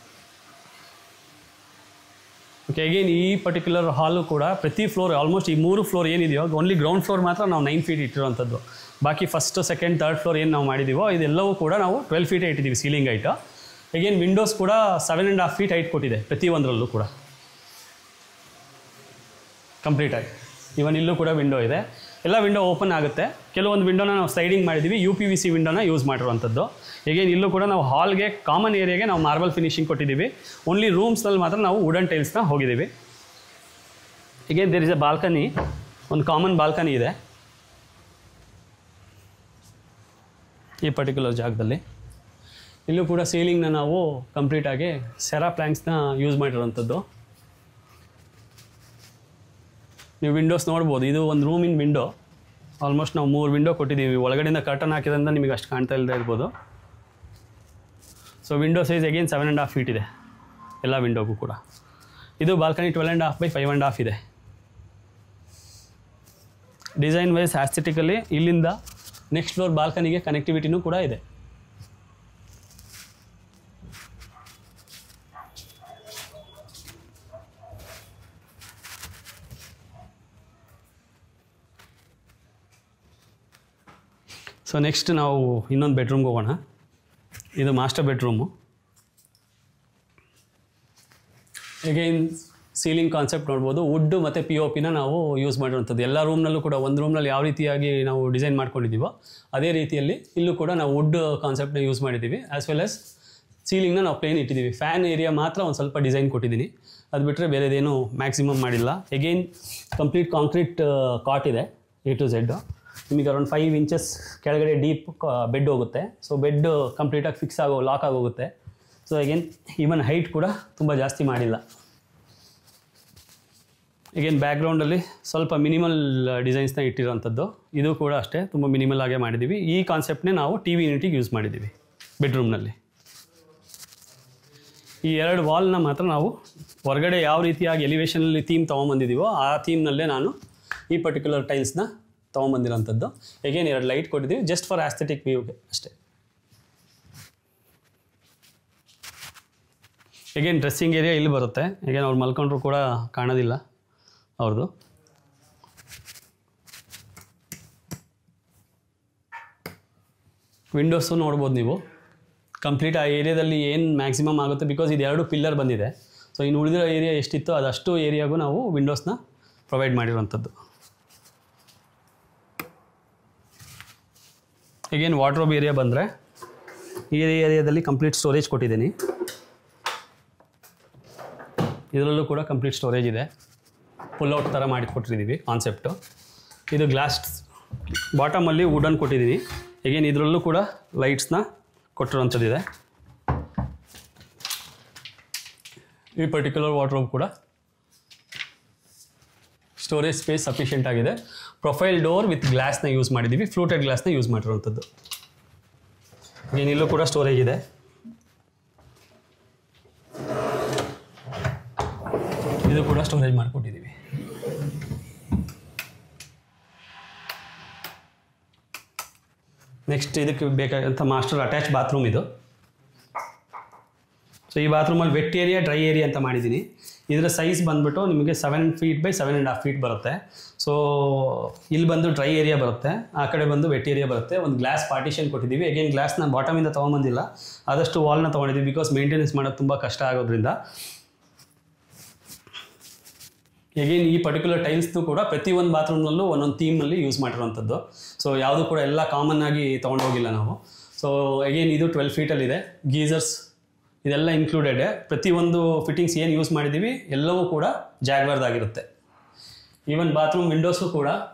ಓಕೆ, ಅಗೇನ್ ಈ ಪರ್ಟಿಕ್ಯುಲರ್ ಹಾಲು ಕೂಡ ಪ್ರತಿ ಫ್ಲೋರ್ ಆಲ್ಮೋಸ್ಟ್ ಈ 3 ಫ್ಲೋರ್ ಏನಿದೆಯೋ ಓನ್ಲಿ ಗ್ರೌಂಡ್ ಫ್ಲೋರ್ ಮಾತ್ರ ನಾವು 9 ಫೀಟ್ ಇಟ್ಟಿರುವಂಥದ್ದು. ಬಾಕಿ ಫಸ್ಟ್, ಸೆಕೆಂಡ್, ಥರ್ಡ್ ಫ್ಲೋರ್ ಏನು ನಾವು ಮಾಡಿದ್ದೀವೋ ಇದೆಲ್ಲವೂ ಕೂಡ ನಾವು 12 ಫೀಟೇ ಇಟ್ಟಿದ್ದೀವಿ ಸೀಲಿಂಗ್ ಹೈಟು. ಅಗೇನ್ ವಿಂಡೋಸ್ ಕೂಡ 7.5 ಫೀಟ್ ಹೈಟ್ ಕೊಟ್ಟಿದೆ ಪ್ರತಿಯೊಂದರಲ್ಲೂ ಕೂಡ ಕಂಪ್ಲೀಟಾಗಿ. ಇವನ್ ಇಲ್ಲೂ ಕೂಡ ವಿಂಡೋ ಇದೆ, ಎಲ್ಲ ವಿಂಡೋ ಓಪನ್ ಆಗುತ್ತೆ. ಕೆಲವೊಂದು ವಿಂಡೋನ ನಾವು ಸ್ಲೈಡಿಂಗ್ ಮಾಡಿದ್ದೀವಿ, UPVC ವಿಂಡೋನ ಯೂಸ್ ಮಾಡಿರುವಂಥದ್ದು. ಹೇಗೇನು ಇಲ್ಲೂ ಕೂಡ ನಾವು ಹಾಲ್ಗೆ ಕಾಮನ್ ಏರಿಯಾಗೆ ನಾವು ಮಾರ್ಬಲ್ ಫಿನಿಶಿಂಗ್ ಕೊಟ್ಟಿದ್ದೀವಿ, ಓನ್ಲಿ ರೂಮ್ಸ್ನಲ್ಲಿ ಮಾತ್ರ ನಾವು ವುಡನ್ ಟೈಲ್ಸ್ನ ಹೋಗಿದ್ದೀವಿ. ಹೇಗೇನು ದೇರ್ ಇಸ್ ಎ ಬಾಲ್ಕನಿ, ಒಂದು ಕಾಮನ್ ಬಾಲ್ಕನಿ ಇದೆ ಈ ಪರ್ಟಿಕ್ಯುಲರ್ ಜಾಗದಲ್ಲಿ. ಇಲ್ಲೂ ಕೂಡ ಸೀಲಿಂಗ್ನ ನಾವು ಕಂಪ್ಲೀಟಾಗಿ ಸೆರಾ ಪ್ಲ್ಯಾಂಕ್ಸ್ನ ಯೂಸ್ ಮಾಡಿರೋವಂಥದ್ದು. ನೀವು ವಿಂಡೋಸ್ ನೋಡ್ಬೋದು, ಇದು ಒಂದು ರೂಮಿನ ವಿಂಡೋ. ಆಲ್ಮೋಸ್ಟ್ ನಾವು 3 ವಿಂಡೋ ಕೊಟ್ಟಿದ್ದೀವಿ, ಒಳಗಡೆಯಿಂದ ಕರ್ಟನ್ ಹಾಕಿದ್ರಿಂದ ನಿಮಗೆ ಅಷ್ಟು ಕಾಣ್ತಾ ಇಲ್ಲದೆ ಇರ್ಬೋದು. So window size again 7.5 feet ಇದೆ ಎಲ್ಲ ವಿಂಡೋಗೂ ಕೂಡ. ಇದು ಬಾಲ್ಕನಿ 12.5 ಬೈ 5.5 ಇದೆ. ಡಿಸೈನ್ ವೈಸ್ ಆಸ್ಥೆಟಿಕಲಿ ಇಲ್ಲಿಂದ ನೆಕ್ಸ್ಟ್ ಫ್ಲೋರ್ ಬಾಲ್ಕನಿಗೆ ಕನೆಕ್ಟಿವಿಟಿನೂ ಕೂಡ ಇದೆ. ಸೊ ನೆಕ್ಸ್ಟ್ ನಾವು ಇನ್ನೊಂದು ಬೆಡ್ರೂಮ್ಗೆ ಹೋಗೋಣ. ಇದು master bedroom. Again ceiling concept ನೋಡ್ಬೋದು, ವುಡ್ಡು ಮತ್ತು POPನ ನಾವು ಯೂಸ್ ಮಾಡಿರುವಂಥದ್ದು. ಎಲ್ಲ ರೂಮ್ನಲ್ಲೂ ಕೂಡ ಒಂದು ರೂಮ್ನಲ್ಲಿ ಯಾವ ರೀತಿಯಾಗಿ ನಾವು ಡಿಸೈನ್ ಮಾಡ್ಕೊಂಡಿದ್ದೀವೋ ಅದೇ ರೀತಿಯಲ್ಲಿ ಇಲ್ಲೂ ಕೂಡ ನಾವು ವುಡ್ ಕಾನ್ಸೆಪ್ಟ್ನ ಯೂಸ್ ಮಾಡಿದ್ದೀವಿ. ಆ್ಯಸ್ ವೆಲ್ ಆಸ್ ಸೀಲಿಂಗ್ನ ನಾವು ಪ್ಲೇನ್ ಇಟ್ಟಿದ್ದೀವಿ. ಫ್ಯಾನ್ ಏರಿಯಾ ಮಾತ್ರ ಒಂದು ಸ್ವಲ್ಪ ಡಿಸೈನ್ ಕೊಟ್ಟಿದ್ದೀನಿ, ಅದು ಬಿಟ್ಟರೆ ಬೇರೆದೇನು ಮ್ಯಾಕ್ಸಿಮಮ್ ಮಾಡಿಲ್ಲ. ಅಗೈನ್ ಕಂಪ್ಲೀಟ್ ಕಾಂಕ್ರೀಟ್ ಕಾಟ್ ಇದೆ A to Z. ನಿಮಗೆ ಅರೌಂಡ್ 5 ಇಂಚಸ್ ಕೆಳಗಡೆ ಡೀಪ್ ಬೆಡ್ ಹೋಗುತ್ತೆ. ಸೊ ಬೆಡ್ ಕಂಪ್ಲೀಟಾಗಿ ಫಿಕ್ಸ್ ಲಾಕ್ ಆಗೋಗುತ್ತೆ. ಸೊ ಅಗೇನ್ ಈವನ್ ಹೈಟ್ ಕೂಡ ತುಂಬ ಜಾಸ್ತಿ ಮಾಡಿಲ್ಲ. ಅಗೇನ್ ಬ್ಯಾಕ್ಗ್ರೌಂಡಲ್ಲಿ ಸ್ವಲ್ಪ ಮಿನಿಮಲ್ ಡಿಸೈನ್ಸ್ನ ಇಟ್ಟಿರೋವಂಥದ್ದು. ಇದು ಕೂಡ ಅಷ್ಟೇ ತುಂಬ ಮಿನಿಮಲ್ ಆಗೇ ಮಾಡಿದ್ದೀವಿ. ಈ ಕಾನ್ಸೆಪ್ಟ್ನೇ ನಾವು TV ಯೂನಿಟಿಗೆ ಯೂಸ್ ಮಾಡಿದ್ದೀವಿ ಬೆಡ್ರೂಮ್ನಲ್ಲಿ. ಈ 2 ವಾಲ್ನ ಮಾತ್ರ ನಾವು ಹೊರಗಡೆ ಯಾವ ರೀತಿಯಾಗಿ ಎಲಿವೇಷನಲ್ಲಿ ಥೀಮ್ ತೊಗೊಂಬಂದಿದ್ದೀವೋ ಆ ಥೀಮ್ನಲ್ಲೇ ನಾನು ಈ ಪರ್ಟಿಕ್ಯುಲರ್ ಟೈಲ್ಸ್ನ ತೊಗೊಂಬಂದಿರೋಂಥದ್ದು. ಅಗೇನ್ 2 ಲೈಟ್ ಕೊಟ್ಟಿದ್ದೀವಿ ಜಸ್ಟ್ ಫಾರ್ ಆಸ್ಥೆಟಿಕ್ ವ್ಯೂಗೆ ಅಷ್ಟೇ. ಅಗೇನ್ ಡ್ರೆಸ್ಸಿಂಗ್ ಏರಿಯಾ ಇಲ್ಲಿ ಬರುತ್ತೆ. ಅಗೇನ್ ಅವ್ರು ಮಲ್ಕೊಂಡ್ರು ಕೂಡ ಕಾಣೋದಿಲ್ಲ ಅವ್ರದ್ದು. ವಿಂಡೋಸು ನೋಡ್ಬೋದು ನೀವು. ಕಂಪ್ಲೀಟ್ ಆ ಏರಿಯಾದಲ್ಲಿ ಏನು ಮ್ಯಾಕ್ಸಿಮಮ್ ಆಗುತ್ತೆ, ಬಿಕಾಸ್ ಇದು 2 ಪಿಲ್ಲರ್ ಬಂದಿದೆ. ಸೊ ಇನ್ನು ಉಳಿದಿರೋ ಏರಿಯಾ ಎಷ್ಟಿತ್ತು ಅದಷ್ಟು ಏರಿಯಾಗೂ ನಾವು ವಿಂಡೋಸ್ನ ಪ್ರೊವೈಡ್ ಮಾಡಿರುವಂಥದ್ದು. ಈಗೇನು ವಾರ್ಡ್ರೋಬ್ ಏರಿಯಾ ಬಂದರೆ ಈ ಏರಿಯಾದಲ್ಲಿ ಕಂಪ್ಲೀಟ್ ಸ್ಟೋರೇಜ್ ಕೊಟ್ಟಿದ್ದೀನಿ. ಇದರಲ್ಲೂ ಕೂಡ ಕಂಪ್ಲೀಟ್ ಸ್ಟೋರೇಜ್ ಇದೆ. ಪುಲ್ಔಟ್ ಥರ ಮಾಡಿಕೊಟ್ಟಿದ್ದೀವಿ ಕಾನ್ಸೆಪ್ಟು. ಇದು ಗ್ಲಾಸ್, ಬಾಟಮಲ್ಲಿ ವುಡನ್ ಕೊಟ್ಟಿದ್ದೀನಿ. ಈಗೇನು ಇದರಲ್ಲೂ ಕೂಡ ಲೈಟ್ಸ್ನ ಕೊಟ್ಟಿರುವಂಥದ್ದಿದೆ. ಈ ಪರ್ಟಿಕ್ಯುಲರ್ ವಾರ್ಡ್ರೋಬ್ ಕೂಡ ಸ್ಟೋರೇಜ್ ಸ್ಪೇಸ್ ಸಫಿಷಿಯೆಂಟ್ ಆಗಿದೆ. ಪ್ರೊಫೈಲ್ ಡೋರ್ ವಿತ್ ಗ್ಲಾಸ್ನ ಯೂಸ್ ಮಾಡಿದ್ದೀವಿ, ಫ್ಲೂಟೆಡ್ ಗ್ಲಾಸ್ನ ಯೂಸ್ ಮಾಡಿರುವಂಥದ್ದು. ಏನಿಲ್ಲೂ ಕೂಡ ಸ್ಟೋರೇಜ್ ಇದೆ. ಇದು ಕೂಡ ಸ್ಟೋರೇಜ್ ಮಾಡಿಕೊಟ್ಟಿದ್ದೀವಿ. ನೆಕ್ಸ್ಟ್ ಇದಕ್ಕೆ ಬೇಕಾದಂಥ ಮಾಸ್ಟರ್ ಅಟ್ಯಾಚ್ ಬಾತ್ರೂಮ್ ಇದು. ಸೊ ಈ ಬಾತ್ರೂಮಲ್ಲಿ ವೆಟ್ ಏರಿಯಾ, ಡ್ರೈ ಏರಿಯಾ ಅಂತ ಮಾಡಿದ್ದೀನಿ. ಇದರ ಸೈಜ್ ಬಂದುಬಿಟ್ಟು ನಿಮಗೆ 7 feet by 7.5 feet ಬರುತ್ತೆ. ಸೊ ಇಲ್ಲಿ ಬಂದು ಡ್ರೈ ಏರಿಯಾ ಬರುತ್ತೆ, ಆ ಕಡೆ ಬಂದು ವೆಟ್ ಏರಿಯಾ ಬರುತ್ತೆ. ಒಂದು ಗ್ಲಾಸ್ ಪಾರ್ಟಿಷನ್ ಕೊಟ್ಟಿದ್ದೀವಿ. ಅಗೇನ್ ಗ್ಲಾಸ್ನ ಬಾಟಮಿಂದ ತೊಗೊಂಬಂದಿಲ್ಲ, ಆದಷ್ಟು ವಾಲ್ನ ತೊಗೊಂಡಿದ್ದೀವಿ, ಬಿಕಾಸ್ ಮೇಂಟೆನೆನ್ಸ್ ಮಾಡೋದು ತುಂಬ ಕಷ್ಟ ಆಗೋದ್ರಿಂದ. ಅಗೇನ್ ಈ ಪರ್ಟಿಕ್ಯುಲರ್ ಟೈಲ್ಸ್ನು ಕೂಡ ಪ್ರತಿಯೊಂದು ಬಾತ್ರೂಮ್ನಲ್ಲೂ ಒಂದೊಂದು ಥೀಮಲ್ಲಿ ಯೂಸ್ ಮಾಡಿರುವಂಥದ್ದು. ಸೊ ಯಾವುದು ಕೂಡ ಎಲ್ಲ ಕಾಮನ್ ಆಗಿ ತೊಗೊಂಡೋಗಿಲ್ಲ ನಾವು. ಸೊ ಅಗೇನ್ ಇದು 12 feetಲ್ಲಿದೆ. ಗೀಸರ್ಸ್ ಇದೆಲ್ಲ ಇನ್ಕ್ಲೂಡೆಡ್. ಪ್ರತಿಯೊಂದು ಫಿಟ್ಟಿಂಗ್ಸ್ ಏನು ಯೂಸ್ ಮಾಡಿದ್ದೀವಿ ಎಲ್ಲವೂ ಕೂಡ ಜಾಗ್ವಾರ್ದಾಗಿರುತ್ತೆ. ಈವನ್ ಬಾತ್ರೂಮ್ ವಿಂಡೋಸು ಕೂಡ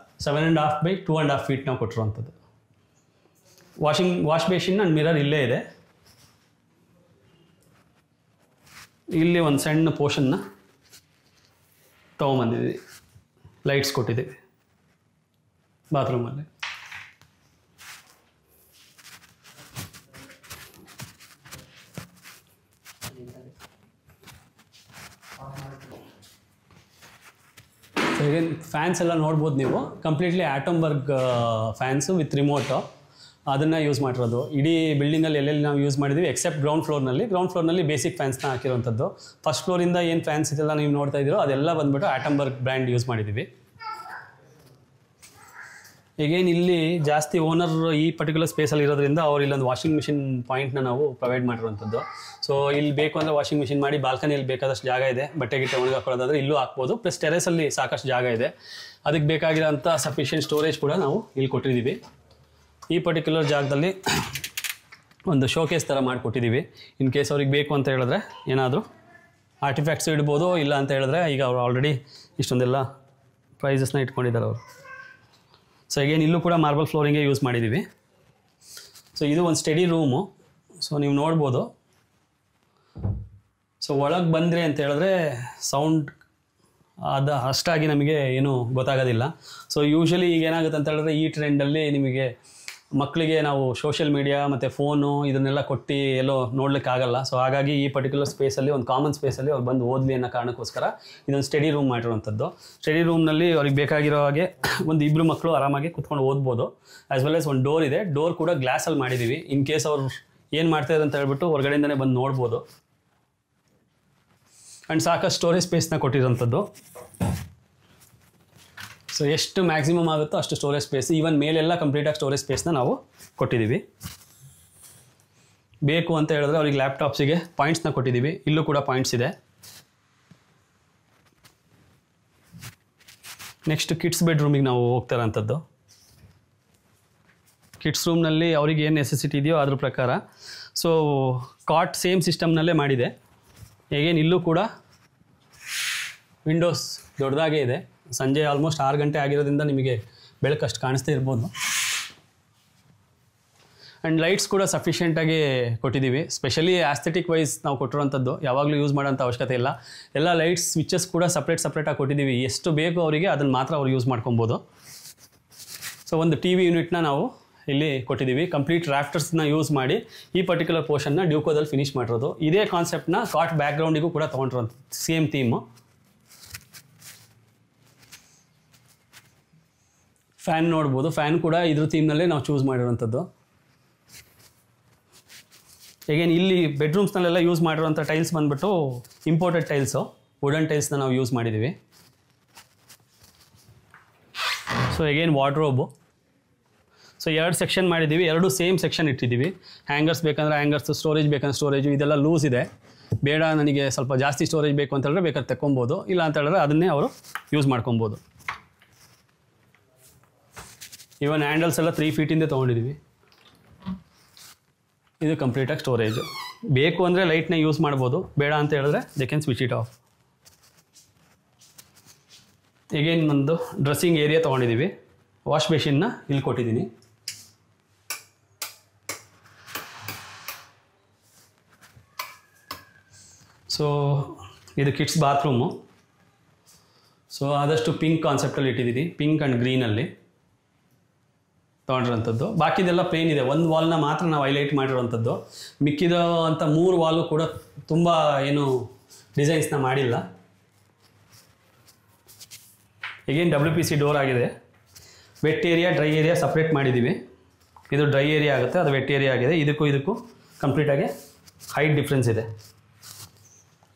7.5 by 2.5 feet ನಾವು ಕೊಟ್ಟಿರುವಂಥದ್ದು. ವಾಶ್ ಬೇಸಿನ್ ಆ್ಯಂಡ್ ಮಿರರ್ ಇಲ್ಲೇ ಇದೆ. ಇಲ್ಲಿ ಒಂದು ಸಣ್ಣ ಪೋರ್ಷನ್ನ ತೊಗೊಂಬಂದಿದ್ದೀವಿ, ಲೈಟ್ಸ್ ಕೊಟ್ಟಿದ್ದೀವಿ ಬಾತ್ರೂಮಲ್ಲಿ. ಈಗೇನು ಫ್ಯಾನ್ಸ್ ಎಲ್ಲ ನೋಡ್ಬೋದು ನೀವು. ಕಂಪ್ಲೀಟ್ಲಿ ಆಟಮ್ಬರ್ಗ್ ಫ್ಯಾನ್ಸು ವಿತ್ ರಿಮೋಟು, ಅದನ್ನು ಯೂಸ್ ಮಾಡಿರೋದು. ಇಡೀ ಬಿಲ್ಡಿಂಗಲ್ಲಿ ಎಲ್ಲೆಲ್ಲಿ ನಾವು ಯೂಸ್ ಮಾಡಿದ್ದೀವಿ ಎಕ್ಸೆಪ್ಟ್ ಗ್ರೌಂಡ್ ಫ್ಲೋರ್ನಲ್ಲಿ ಬೇಸಿಕ್ ಫ್ಯಾನ್ಸ್ನ ಹಾಕಿರುವಂಥದ್ದು. ಫಸ್ಟ್ ಫ್ಲೋರಿಂದ ಏನು ಫ್ಯಾನ್ಸ್ ಇದೆಲ್ಲ ನೀವು ನೋಡ್ತಾ ಇದ್ದೀರೋ ಅದೆಲ್ಲ ಬಂದುಬಿಟ್ಟು ಆಟಮ್ಬರ್ಗ್ ಬ್ರ್ಯಾಂಡ್ ಯೂಸ್ ಮಾಡಿದ್ದೀವಿ. ಈಗೇನು ಇಲ್ಲಿ ಜಾಸ್ತಿ ಓನರ್ ಈ ಪರ್ಟಿಕ್ಯುಲರ್ ಸ್ಪೇಸಲ್ಲಿ ಇರೋದ್ರಿಂದ ಅವ್ರು ಇಲ್ಲೊಂದು ವಾಷಿಂಗ್ ಮಿಷಿನ್ ಪಾಯಿಂಟ್ನ ನಾವು ಪ್ರೊವೈಡ್ ಮಾಡಿರುವಂಥದ್ದು. ಸೊ ಇಲ್ಲಿ ಬೇಕು ಅಂದರೆ ವಾಷಿಂಗ್ ಮಿಷಿನ್ ಮಾಡಿ, ಬಾಲ್ಕನಿಯಲ್ಲಿ ಬೇಕಾದಷ್ಟು ಜಾಗ ಇದೆ, ಬಟ್ಟೆ ಗಿಟ್ಟೆ ಒಣಗಾಕೊಳ್ಳೋದಾದರೆ ಇಲ್ಲೂ ಹಾಕ್ಬೋದು. ಪ್ಲಸ್ ಟೆರೆಸಲ್ಲಿ ಸಾಕಷ್ಟು ಜಾಗ ಇದೆ. ಅದಕ್ಕೆ ಬೇಕಾಗಿರೋಂಥ ಸಫಿಷಿಯೆಂಟ್ ಸ್ಟೋರೇಜ್ ಕೂಡ ನಾವು ಇಲ್ಲಿ ಕೊಟ್ಟಿದ್ದೀವಿ. ಈ ಪರ್ಟಿಕ್ಯುಲರ್ ಜಾಗದಲ್ಲಿ ಒಂದು ಶೋಕೇಸ್ ಥರ ಮಾಡಿಕೊಟ್ಟಿದ್ದೀವಿ. ಇನ್ ಕೇಸ್ ಅವ್ರಿಗೆ ಬೇಕು ಅಂತ ಹೇಳಿದ್ರೆ ಏನಾದರೂ ಆರ್ಟಿಫ್ಯಾಕ್ಟ್ಸ್ ಇಡ್ಬೋದು. ಇಲ್ಲ ಅಂತ ಹೇಳಿದ್ರೆ ಈಗ ಅವರು ಆಲ್ರೆಡಿ ಇಷ್ಟೊಂದೆಲ್ಲ ಪ್ರೈಸಸ್ನ ಇಟ್ಕೊಂಡಿದ್ದಾರೆ ಅವರು. ಸೊ ಈಗೇನು ಇಲ್ಲೂ ಕೂಡ ಮಾರ್ಬಲ್ ಫ್ಲೋರಿಂಗೇ ಯೂಸ್ ಮಾಡಿದ್ದೀವಿ. ಸೊ ಇದು ಒಂದು ಸ್ಟಡಿ ರೂಮು. ಸೊ ನೀವು ನೋಡ್ಬೋದು. ಸೊ ಒಳಗೆ ಬಂದರೆ ಅಂತ ಹೇಳಿದ್ರೆ ಸೌಂಡ್ ಅದು ಅಷ್ಟಾಗಿ ನಮಗೆ ಏನೂ ಗೊತ್ತಾಗೋದಿಲ್ಲ. ಸೊ ಯೂಶ್ವಲಿ ಈಗ ಏನಾಗುತ್ತೆ ಅಂತ ಹೇಳಿದ್ರೆ ಈ ಟ್ರೆಂಡಲ್ಲಿ ನಿಮಗೆ ಮಕ್ಕಳಿಗೆ ನಾವು ಸೋಷಿಯಲ್ ಮೀಡಿಯಾ ಮತ್ತು ಫೋನು ಇದನ್ನೆಲ್ಲ ಕೊಟ್ಟು ಎಲ್ಲೋ ನೋಡಲಿಕ್ಕಾಗಲ್ಲ. ಸೊ ಹಾಗಾಗಿ ಈ ಪರ್ಟಿಕ್ಯುಲರ್ ಸ್ಪೇಸಲ್ಲಿ, ಒಂದು ಕಾಮನ್ ಸ್ಪೇಸಲ್ಲಿ ಅವ್ರು ಬಂದು ಓದಲಿ ಅನ್ನೋ ಕಾರಣಕ್ಕೋಸ್ಕರ ಇದೊಂದು ಸ್ಟಡಿ ರೂಮ್ ಮಾಡಿರುವಂಥದ್ದು. ಸ್ಟಡಿ ರೂಮ್ನಲ್ಲಿ ಅವ್ರಿಗೆ ಬೇಕಾಗಿರೋ ಹಾಗೆ ಒಂದು 2 ಮಕ್ಕಳು ಆರಾಮಾಗಿ ಕುತ್ಕೊಂಡು ಓದ್ಬೋದು. ಆ್ಯಸ್ ವೆಲ್ ಆಸ್ ಒಂದು ಡೋರ್ ಇದೆ. ಡೋರ್ ಕೂಡ ಗ್ಲಾಸಲ್ಲಿ ಮಾಡಿದ್ದೀವಿ. ಇನ್ ಕೇಸ್ ಅವ್ರು ಏನು ಮಾಡ್ತಾಯಿದ್ದಾರೆ ಅಂತ ಹೇಳ್ಬಿಟ್ಟು ಹೊರಗಡೆಯಿಂದನೇ ಬಂದು ನೋಡ್ಬೋದು. ಆ್ಯಂಡ್ ಸಾಕಷ್ಟು ಸ್ಟೋರೇಜ್ ಸ್ಪೇಸ್ನ ಕೊಟ್ಟಿರೋಂಥದ್ದು. ಸೊ ಎಷ್ಟು ಮ್ಯಾಕ್ಸಿಮಮ್ ಆಗುತ್ತೋ ಅಷ್ಟು ಸ್ಟೋರೇಜ್ ಸ್ಪೇಸ್, ಈವನ್ ಮೇಲೆಲ್ಲ ಕಂಪ್ಲೀಟಾಗಿ ಸ್ಟೋರೇಜ್ ಸ್ಪೇಸ್ನ ನಾವು ಕೊಟ್ಟಿದ್ದೀವಿ. ಬೇಕು ಅಂತ ಹೇಳಿದ್ರೆ ಅವ್ರಿಗೆ ಲ್ಯಾಪ್ಟಾಪ್ಸಿಗೆ ಪಾಯಿಂಟ್ಸ್ನ ಕೊಟ್ಟಿದ್ದೀವಿ. ಇಲ್ಲೂ ಕೂಡ ಪಾಯಿಂಟ್ಸ್ ಇದೆ. ನೆಕ್ಸ್ಟ್ ಕಿಡ್ಸ್ ಬೆಡ್ರೂಮಿಗೆ ನಾವು ಹೋಗ್ತಾ ಇರೋಂಥದ್ದು. ಕಿಡ್ಸ್ ರೂಮ್ನಲ್ಲಿ ಅವ್ರಿಗೆ ಏನು ನೆಸೆಸಿಟಿ ಇದೆಯೋ ಅದ್ರ ಪ್ರಕಾರ. ಸೊ ಕಾಟ್ ಸೇಮ್ ಸಿಸ್ಟಮ್ನಲ್ಲೇ ಮಾಡಿದೆ. ಹೇಗೇನು ಇಲ್ಲೂ ಕೂಡ ವಿಂಡೋಸ್ ದೊಡ್ಡದಾಗೇ ಇದೆ. ಸಂಜೆ ಆಲ್ಮೋಸ್ಟ್ 6 ಗಂಟೆ ಆಗಿರೋದ್ರಿಂದ ನಿಮಗೆ ಬೆಳಕಷ್ಟು ಕಾಣಿಸ್ತಾ ಇರ್ಬೋದು. ಆ್ಯಂಡ್ ಲೈಟ್ಸ್ ಕೂಡ ಸಫಿಷಿಯೆಂಟಾಗಿ ಕೊಟ್ಟಿದ್ದೀವಿ. ಸ್ಪೆಷಲಿ ಆಸ್ಥೆಟಿಕ್ ವೈಸ್ ನಾವು ಕೊಟ್ಟಿರೋಂಥದ್ದು, ಯಾವಾಗಲೂ ಯೂಸ್ ಮಾಡೋಂಥ ಅವಶ್ಯಕತೆ ಇಲ್ಲ. ಎಲ್ಲ ಲೈಟ್ಸ್ ಸ್ವಿಚಸ್ ಕೂಡ ಸಪ್ರೇಟಾಗಿ ಕೊಟ್ಟಿದ್ದೀವಿ. ಎಷ್ಟು ಬೇಕು ಅವರಿಗೆ ಅದನ್ನು ಮಾತ್ರ ಅವ್ರು ಯೂಸ್ ಮಾಡ್ಕೊಬೋದು. ಸೊ ಒಂದು TV ಯೂನಿಟ್ನ ನಾವು ಇಲ್ಲಿ ಕೊಟ್ಟಿದ್ದೀವಿ. ಕಂಪ್ಲೀಟ್ ರಾಫ್ಟರ್ಸ್ನ ಯೂಸ್ ಮಾಡಿ ಈ ಪರ್ಟಿಕ್ಯುಲರ್ ಪೋರ್ಷನ್ನ ಡ್ಯೂಕೋದಲ್ಲಿ ಫಿನಿಶ್ ಮಾಡಿರೋದು. ಇದೇ ಕಾನ್ಸೆಪ್ಟ್ನ ಕಾಟ್ ಬ್ಯಾಕ್ಗ್ರೌಂಡಿಗೂ ಕೂಡ ತೊಗೊಂಡಿರೋಂಥ ಸೇಮ್ ಥೀಮು. ಫ್ಯಾನ್ ನೋಡ್ಬೋದು. ಫ್ಯಾನ್ ಕೂಡ ಇದ್ರ ಥೀಮ್ನಲ್ಲೇ ನಾವು ಚೂಸ್ ಮಾಡಿರೋಂಥದ್ದು. ಈಗೇನು ಇಲ್ಲಿ ಬೆಡ್ರೂಮ್ಸ್ನಲ್ಲೆಲ್ಲ ಯೂಸ್ ಮಾಡಿರೋಂಥ ಟೈಲ್ಸ್ ಬಂದುಬಿಟ್ಟು ಇಂಪೋರ್ಟೆಡ್ ಟೈಲ್ಸು, ವುಡನ್ ಟೈಲ್ಸ್ನ ನಾವು ಯೂಸ್ ಮಾಡಿದ್ದೀವಿ. ಸೊ ಈಗೇನು ವಾರ್ಡ್ರೋಬು. ಸೊ 2 ಸೆಕ್ಷನ್ ಮಾಡಿದ್ದೀವಿ, 2 ಸೇಮ್ ಸೆಕ್ಷನ್ ಇಟ್ಟಿದ್ದೀವಿ. ಹ್ಯಾಂಗರ್ಸ್ ಬೇಕಂದ್ರೆ ಹ್ಯಾಂಗರ್ಸ್, ಸ್ಟೋರೇಜ್ ಬೇಕಂದ್ರೆ ಸ್ಟೋರೇಜು, ಇದೆಲ್ಲ ಲೂಸ್ ಇದೆ. ಬೇಡ ನನಗೆ ಸ್ವಲ್ಪ ಜಾಸ್ತಿ ಸ್ಟೋರೇಜ್ ಬೇಕು ಅಂತ ಹೇಳಿದ್ರೆ ಬೇಕಾದ್ರೆ ತಗೊಬೋದು, ಇಲ್ಲ ಅಂತ ಹೇಳಿದ್ರೆ ಅದನ್ನೇ ಅವರು ಯೂಸ್ ಮಾಡ್ಕೊಬೋದು. ಇವನ್ ಹ್ಯಾಂಡಲ್ಸ್ ಎಲ್ಲ 3 ಫೀಟಿಂದ ತೊಗೊಂಡಿದ್ದೀವಿ. ಇದು ಕಂಪ್ಲೀಟಾಗಿ ಸ್ಟೋರೇಜು. ಬೇಕು ಅಂದರೆ ಲೈಟ್ನ ಯೂಸ್ ಮಾಡ್ಬೋದು, ಬೇಡ ಅಂತ ಹೇಳಿದ್ರೆ they can switch it off. ಈಗೇನು ಒಂದು ಡ್ರೆಸ್ಸಿಂಗ್ ಏರಿಯಾ ತೊಗೊಂಡಿದ್ದೀವಿ. ವಾಶ್ ಬೇಸಿನ್ನ ಇಲ್ಲಿ ಕೊಟ್ಟಿದ್ದೀನಿ. ಸೊ ಇದು ಕಿಡ್ಸ್ ಬಾತ್ರೂಮು. ಸೊ ಆದಷ್ಟು ಪಿಂಕ್ ಕಾನ್ಸೆಪ್ಟಲ್ಲಿ ಇಟ್ಟಿದ್ದೀನಿ, ಪಿಂಕ್ ಆ್ಯಂಡ್ ಗ್ರೀನಲ್ಲಿ ತೊಗೊಂಡಿರೋಂಥದ್ದು. ಬಾಕಿದೆಲ್ಲ ಪ್ಲೇನ್ ಇದೆ, ಒಂದು ವಾಲ್ನ ಮಾತ್ರ ನಾವು ಹೈಲೈಟ್ ಮಾಡಿರೋವಂಥದ್ದು. ಮಿಕ್ಕಿದ ಅಂತ 3 ವಾಲು ಕೂಡ ತುಂಬ ಏನು ಡಿಸೈನ್ಸ್ನ ಮಾಡಿಲ್ಲ. ಈಗೇನು WPC ಡೋರ್ ಆಗಿದೆ. Wet area dry area separate ಮಾಡಿದ್ದೀವಿ. ಇದು ಡ್ರೈ ಏರಿಯಾ ಆಗುತ್ತೆ, ಅದು ವೆಟ್ ಏರಿಯಾ ಆಗಿದೆ. ಇದಕ್ಕೂ ಕಂಪ್ಲೀಟಾಗಿ ಹೈಟ್ ಡಿಫ್ರೆನ್ಸ್ ಇದೆ.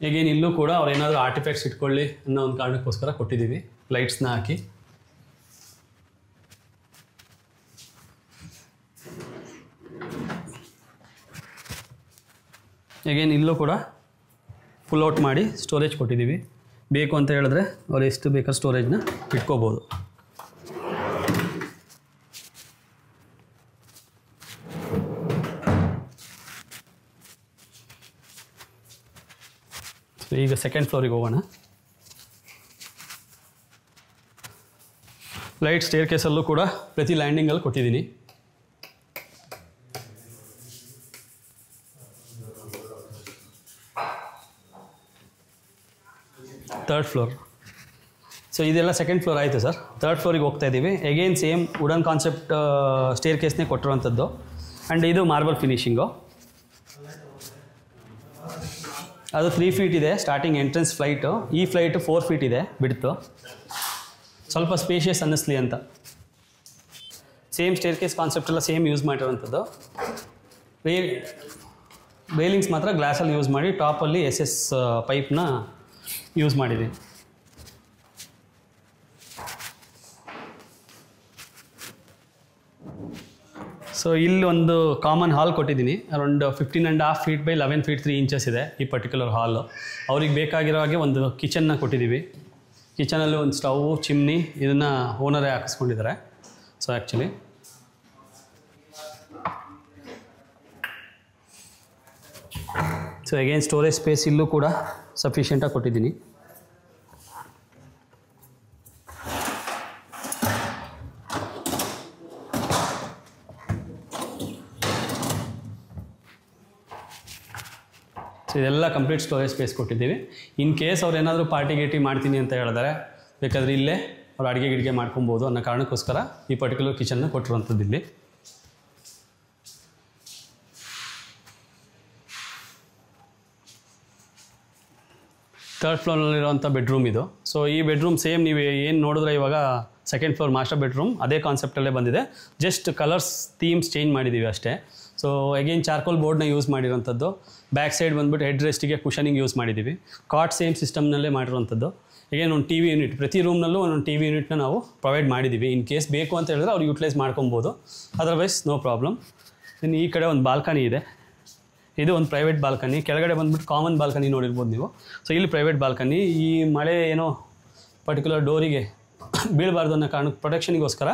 ಈಗೇನು ಇಲ್ಲೂ ಕೂಡ ಅವ್ರು ಏನಾದರೂ ಆರ್ಟಿಫ್ಯಾಕ್ಟ್ಸ್ ಇಟ್ಕೊಳ್ಳಿ ಅನ್ನೋ ಒಂದು ಕಾರಣಕ್ಕೋಸ್ಕರ ಕೊಟ್ಟಿದ್ದೀವಿ ಲೈಟ್ಸ್ನ ಹಾಕಿ. ಈಗೇನು ಇಲ್ಲೂ ಕೂಡ ಫುಲ್ ಔಟ್ ಮಾಡಿ ಸ್ಟೋರೇಜ್ ಕೊಟ್ಟಿದ್ದೀವಿ. ಬೇಕು ಅಂತ ಹೇಳಿದ್ರೆ ಅವ್ರು ಎಷ್ಟು ಬೇಕಾದ್ರೆ ಸ್ಟೋರೇಜ್ನ ಇಟ್ಕೋಬೋದು. ಈಗ ಸೆಕೆಂಡ್ ಫ್ಲೋರಿಗೆ ಹೋಗೋಣ. ಲೈಟ್ ಸ್ಟೇರ್ ಕೇಸಲ್ಲೂ ಕೂಡ ಪ್ರತಿ ಲ್ಯಾಂಡಿಂಗಲ್ಲಿ ಕೊಟ್ಟಿದ್ದೀನಿ. Third floor. ಸೊ ಇದೆಲ್ಲ ಸೆಕೆಂಡ್ ಫ್ಲೋರ್ ಆಯಿತು ಸರ್. ಥರ್ಡ್ ಫ್ಲೋರಿಗೆ ಹೋಗ್ತಾ ಇದ್ದೀವಿ. ಎಗೇನ್ ಸೇಮ್ ವುಡನ್ ಕಾನ್ಸೆಪ್ಟ್ ಸ್ಟೇರ್ ಕೇಸ್ನೇ ಕೊಟ್ಟಿರುವಂಥದ್ದು. ಆ್ಯಂಡ್ ಇದು ಮಾರ್ಬಲ್ ಫಿನಿಷಿಂಗು. ಅದು 3 ಫೀಟ್ ಇದೆ ಸ್ಟಾರ್ಟಿಂಗ್ ಎಂಟ್ರೆನ್ಸ್ ಫ್ಲೈಟು. ಈ ಫ್ಲೈಟು 4 ಫೀಟ್ ಇದೆ ಬಿಡ್ತು, ಸ್ವಲ್ಪ ಸ್ಪೇಷಿಯಸ್ ಅನ್ನಿಸ್ಲಿ ಅಂತ. ಸೇಮ್ ಸ್ಟೇರ್ ಕೇಸ್ ಕಾನ್ಸೆಪ್ಟ್ ಎಲ್ಲ ಸೇಮ್ ಯೂಸ್ ಮಾಡಿರೋವಂಥದ್ದು. ರೇಲಿಂಗ್ಸ್ ಮಾತ್ರ ಗ್ಲಾಸಲ್ಲಿ ಯೂಸ್ ಮಾಡಿ ಟಾಪಲ್ಲಿ SS ಪೈಪ್ನ ಯೂಸ್ ಮಾಡಿದ್ದೀನಿ. ಸೊ ಇಲ್ಲೊಂದು ಕಾಮನ್ ಹಾಲ್ ಕೊಟ್ಟಿದ್ದೀನಿ. Around 15.5 feet by 11 feet 3 inches ಇದೆ ಈ ಪರ್ಟಿಕ್ಯುಲರ್ ಹಾಲು. ಅವ್ರಿಗೆ ಬೇಕಾಗಿರೋ ಹಾಗೆ ಒಂದು ಕಿಚನ್ನ ಕೊಟ್ಟಿದ್ದೀವಿ. ಕಿಚನಲ್ಲಿ ಒಂದು ಸ್ಟವ್, ಚಿಮ್ನಿ, ಇದನ್ನು ಓನರೇ ಹಾಕಿಸ್ಕೊಂಡಿದ್ದಾರೆ. So actually so again storage space ಇಲ್ಲೂ ಕೂಡ ಸಫಿಷಿಯೆಂಟಾಗಿ ಕೊಟ್ಟಿದ್ದೀನಿ. ಸೊ ಇದೆಲ್ಲ ಕಂಪ್ಲೀಟ್ ಸ್ಟೋರೇಜ್ ಸ್ಪೇಸ್ ಕೊಟ್ಟಿದ್ದೀವಿ. ಇನ್ ಕೇಸ್ ಅವ್ರು ಏನಾದರೂ ಪಾರ್ಟಿ ಗೀಟಿ ಮಾಡ್ತೀನಿ ಅಂತ ಹೇಳಿದ್ರೆ ಬೇಕಾದರೆ ಇಲ್ಲೇ ಅವ್ರು ಅಡುಗೆ ಗಿಡಿಗೆ ಮಾಡ್ಕೊಬೋದು ಅನ್ನೋ ಕಾರಣಕ್ಕೋಸ್ಕರ ಈ ಪರ್ಟಿಕ್ಯುಲರ್ ಕಿಚನ್ನ ಕೊಟ್ಟಿರುವಂಥದ್ದು ಇಲ್ಲಿ. ಥರ್ಡ್ ಫ್ಲೋರ್ನಲ್ಲಿರುವಂಥ ಬೆಡ್ರೂಮ್ ಇದು. ಸೊ ಈ ಬೆಡ್ರೂಮ್ ಸೇಮ್ ನೀವು ಏನು ನೋಡಿದ್ರೆ ಇವಾಗ ಸೆಕೆಂಡ್ ಫ್ಲೋರ್ ಮಾಸ್ಟರ್ ಬೆಡ್ರೂಮ್ ಅದೇ ಕಾನ್ಸೆಪ್ಟಲ್ಲೇ ಬಂದಿದೆ. ಜಸ್ಟ್ ಕಲರ್ಸ್ ಥೀಮ್ಸ್ ಚೇಂಜ್ ಮಾಡಿದ್ದೀವಿ ಅಷ್ಟೇ. ಸೊ ಅಗೇನ್ ಚಾರ್ಕೋಲ್ ಬೋರ್ಡ್ನ ಯೂಸ್ ಮಾಡಿರೋಂಥದ್ದು. ಬ್ಯಾಕ್ ಸೈಡ್ ಬಂದುಬಿಟ್ಟು ಹೆಡ್ ರೆಸ್ಟಿಗೆ ಕುಷನಿಂಗ್ ಯೂಸ್ ಮಾಡಿದ್ದೀವಿ. ಕಾಟ್ ಸೇಮ್ ಸಿಸ್ಟಮ್ನಲ್ಲೇ ಮಾಡಿರೋಂಥದ್ದು. ಅಗೇನ್ ಒಂದು TV ಯೂನಿಟ್, ಪ್ರತಿ ರೂಮ್ನಲ್ಲೂ ಒಂದೊಂದು TV ಯೂನಿಟ್ನ ನಾವು ಪ್ರೊವೈಡ್ ಮಾಡಿದ್ದೀವಿ. ಇನ್ ಕೇಸ್ ಬೇಕು ಅಂತ ಹೇಳಿದ್ರೆ ಅವ್ರು ಯೂಟಿಲೈಸ್ ಮಾಡ್ಕೊಬೋದು, ಅದರ್ವೈಸ್ ನೋ ಪ್ರಾಬ್ಲಮ್. ಇನ್ನು ಈ ಕಡೆ ಒಂದು ಬಾಲ್ಕನಿ ಇದೆ. ಇದು ಒಂದು ಪ್ರೈವೇಟ್ ಬಾಲ್ಕನಿ. ಕೆಳಗಡೆ ಬಂದುಬಿಟ್ಟು ಕಾಮನ್ ಬಾಲ್ಕನಿ ನೋಡಿರ್ಬೋದು ನೀವು. ಸೊ ಇಲ್ಲಿ ಪ್ರೈವೇಟ್ ಬಾಲ್ಕನಿ. ಈ ಮಳೆ ಏನೋ ಪರ್ಟಿಕ್ಯುಲರ್ ಡೋರಿಗೆ ಬೀಳಬಾರ್ದು ಅನ್ನೋ ಕಾರಣಕ್ಕೆ ಪ್ರೊಟೆಕ್ಷನಿಗೋಸ್ಕರ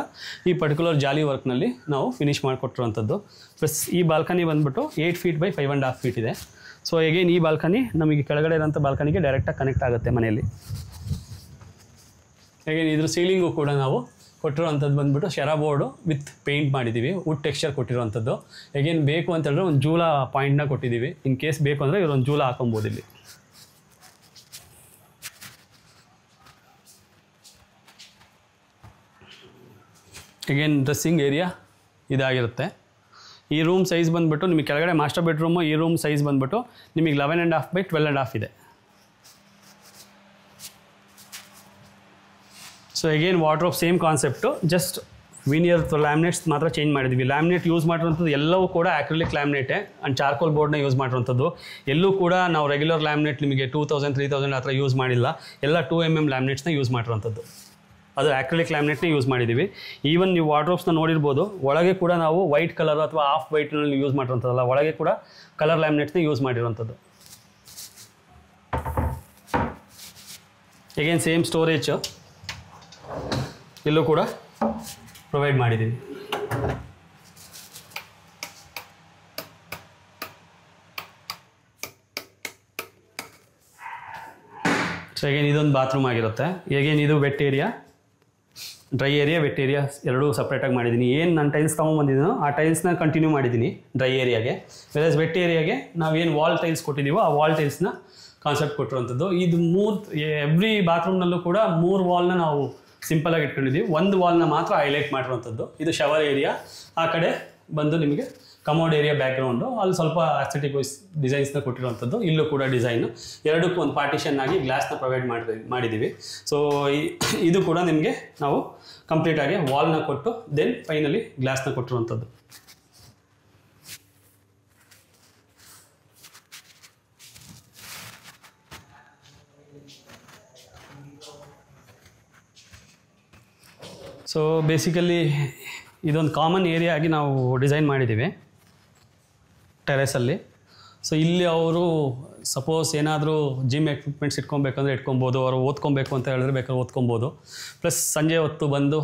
ಈ ಪರ್ಟಿಕ್ಯುಲರ್ ಜಾಲಿ ವರ್ಕ್ನಲ್ಲಿ ನಾವು ಫಿನಿಷ್ ಮಾಡಿಕೊಟ್ಟಿರುವಂಥದ್ದು. ಪ್ಲಸ್ ಈ ಬಾಲ್ಕನಿ ಬಂದುಬಿಟ್ಟು 8 ಫೀಟ್ ಬೈ 5.5 ಫೀಟ್ ಇದೆ. ಸೊ ಅಗೇನ್ ಈ ಬಾಲ್ಕನಿ ನಮಗೆ ಕೆಳಗಡೆ ಇರೋಂಥ ಬಾಲ್ಕನಿಗೆ ಡೈರೆಕ್ಟಾಗಿ ಕನೆಕ್ಟ್ ಆಗುತ್ತೆ ಮನೆಯಲ್ಲಿ. ಅಗೇನ್ ಇದ್ರ ಸೀಲಿಂಗು ಕೂಡ ನಾವು ಕೊಟ್ಟಿರೋವಂಥದ್ದು ಬಂದುಬಿಟ್ಟು ಶೆರಾ ಬೋರ್ಡು ವಿತ್ ಪೇಂಟ್ ಮಾಡಿದ್ದೀವಿ. ವುಡ್ ಟೆಕ್ಸ್ಚರ್ ಕೊಟ್ಟಿರೋವಂಥದ್ದು. ಅಗೇನ್ ಬೇಕು ಅಂತ ಹೇಳಿದ್ರೆ ಒಂದು ಜೂಲ ಪಾಯಿಂಟ್ನ ಕೊಟ್ಟಿದ್ದೀವಿ. ಇನ್ ಕೇಸ್ ಬೇಕು ಅಂದರೆ ಇವರೊಂದು ಜೂಲ ಹಾಕೊಬೋದು ಇಲ್ಲಿ. ಅಗೇನ್ ಡ್ರೆಸ್ಸಿಂಗ್ ಏರಿಯಾ ಇದಾಗಿರುತ್ತೆ. ಈ ರೂಮ್ ಸೈಜ್ ಬಂದುಬಿಟ್ಟು ನಿಮಗೆ ಕೆಳಗಡೆ ಮಾಸ್ಟರ್ ಬೆಡ್ರೂಮು, ಈ ರೂಮ್ ಸೈಜ್ ಬಂದುಬಿಟ್ಟು ನಿಮಗೆ 11.5 ಬೈ 12.5 ಇದೆ. So again wardrobe same concept, just veneer laminates ಮಾತ್ರ ಚೇಂಜ್ ಮಾಡಿದ್ವಿ. ಲ್ಯಾಮಿನೇಟ್ ಯೂಸ್ ಮಾಡಿರೋಂಥದ್ದು ಎಲ್ಲವೂ ಕೂಡ ಆಕ್ರಿಲಿಕ್ ಲ್ಯಾಮಿನೇಟೇ ಆ್ಯಂಡ್ ಚಾರ್ಕೋಲ್ ಬೋರ್ಡ್ನ ಯೂಸ್ ಮಾಡಿರೋಂಥದ್ದು. ಎಲ್ಲೂ ಕೂಡ ನಾವು ರೆಗ್ಯುಲರ್ ಲ್ಯಾಮಿನೇಟ್ ನಿಮಗೆ 2000-3000 ಆ ಥರ ಯೂಸ್ ಮಾಡಿಲ್ಲ. ಎಲ್ಲ 2mm ಲ್ಯಾಮಿನೇಟ್ಸ್ನ ಯೂಸ್ ಮಾಡಿರೋಂಥದ್ದು. ಅದು ಆಕ್ರಿಲಿಕ್ ಲ್ಯಾಮಿನೇಟ್ನೇ ಯೂಸ್ ಮಾಡಿದ್ದೀವಿ. ಈವನ್ ನೀವು ವಾರ್ಡ್ರೋಬ್ಸ್ನ ನೋಡಿರ್ಬೋದು, ಒಳಗೆ ಕೂಡ ನಾವು ವೈಟ್ ಕಲರ್ ಅಥವಾ ಆಫ್ ವೈಟ್ನಲ್ಲಿ ಯೂಸ್ ಮಾಡಿರೋಂಥದ್ದಲ್ಲ, ಒಳಗೆ ಕೂಡ ಕಲರ್ ಲ್ಯಾಮಿನೇಟ್ಸ್ನೇ ಯೂಸ್ ಮಾಡಿರೋಂಥದ್ದು. ಅಗೇನ್ ಸೇಮ್ ಸ್ಟೋರೇಜ್ ಇಲ್ಲೂ ಕೂಡ ಪ್ರೊವೈಡ್ ಮಾಡಿದ್ದೀವಿ. ಸೊ ಅಗೇನ್ ಇದೊಂದು ಬಾತ್ರೂಮ್ ಆಗಿರುತ್ತೆ. ಅಗೇನ್ ಇದು wet area, dry area, wet area ಎರಡೂ ಸಪ್ರೇಟಾಗಿ ಮಾಡಿದ್ದೀನಿ. ಏನು ನಾನು ಟೈಲ್ಸ್ ತೊಗೊಂಬಂದಿದ್ದೀನೋ ಆ ಟೈಲ್ಸ್ನ ಕಂಟಿನ್ಯೂ ಮಾಡಿದ್ದೀನಿ ಡ್ರೈ ಏರಿಯಾಗೆ. ವೆರಸ್ ವೆಟ್ ಏರಿಯಾಗೆ ನಾವೇನು ವಾಲ್ ಟೈಲ್ಸ್ ಕೊಟ್ಟಿದ್ದೀವೋ ಆ ವಾಲ್ ಟೈಲ್ಸ್ನ ಕಾನ್ಸೆಪ್ಟ್ ಕೊಟ್ಟಿರುವಂಥದ್ದು. ಇದು ಎವ್ರಿ ಬಾತ್ರೂಮ್ನಲ್ಲೂ ಕೂಡ 3 ವಾಲ್ನ ನಾವು ಸಿಂಪಲಾಗಿ ಇಟ್ಕೊಂಡಿದ್ದೀವಿ. ಒಂದು ವಾಲ್ನ ಮಾತ್ರ ಹೈಲೈಟ್ ಮಾಡಿರುವಂಥದ್ದು. ಇದು ಶವರ್ ಏರಿಯಾ, ಆ ಕಡೆ ಬಂದು ನಿಮಗೆ ಕಮೋಡ್ ಏರಿಯಾ ಬ್ಯಾಕ್ಗ್ರೌಂಡು, ಅಲ್ಲಿ ಸ್ವಲ್ಪ ಅಥೆಟಿಕ್ ವೈಸ್ ಡಿಸೈನ್ಸ್ನ ಕೊಟ್ಟಿರುವಂಥದ್ದು. ಇಲ್ಲೂ ಕೂಡ ಡಿಸೈನು ಎರಡಕ್ಕೂ ಒಂದು ಪಾರ್ಟಿಷನ್ ಆಗಿ ಗ್ಲಾಸ್ನ ಪ್ರೊವೈಡ್ ಮಾಡಿದ್ದೀವಿ. ಸೊ ಇದು ಕೂಡ ನಿಮಗೆ ನಾವು ಕಂಪ್ಲೀಟಾಗಿ ವಾಲ್ನ ಕೊಟ್ಟು ದೆನ್ ಫೈನಲಿ ಗ್ಲಾಸ್ನ ಕೊಟ್ಟಿರುವಂಥದ್ದು. ಸೊ ಬೇಸಿಕಲಿ ಇದೊಂದು ಕಾಮನ್ ಏರಿಯಾ ಆಗಿ ನಾವು ಡಿಸೈನ್ ಮಾಡಿದ್ದೀವಿ ಟೆರೆಸಲ್ಲಿ. ಸೊ ಇಲ್ಲಿ ಅವರು ಸಪೋಸ್ ಏನಾದರೂ ಜಿಮ್ ಎಕ್ವಿಪ್ಮೆಂಟ್ಸ್ ಇಟ್ಕೊಬೇಕಂದ್ರೆ ಇಟ್ಕೊಬೋದು, ಅವರು ಓದ್ಕೊಬೇಕು ಅಂತ ಹೇಳಿದ್ರೆ ಬೇಕಾದ್ರೆ ಓದ್ಕೊಬೋದು. ಪ್ಲಸ್ ಸಂಜೆ ಹೊತ್ತು ಬಂದು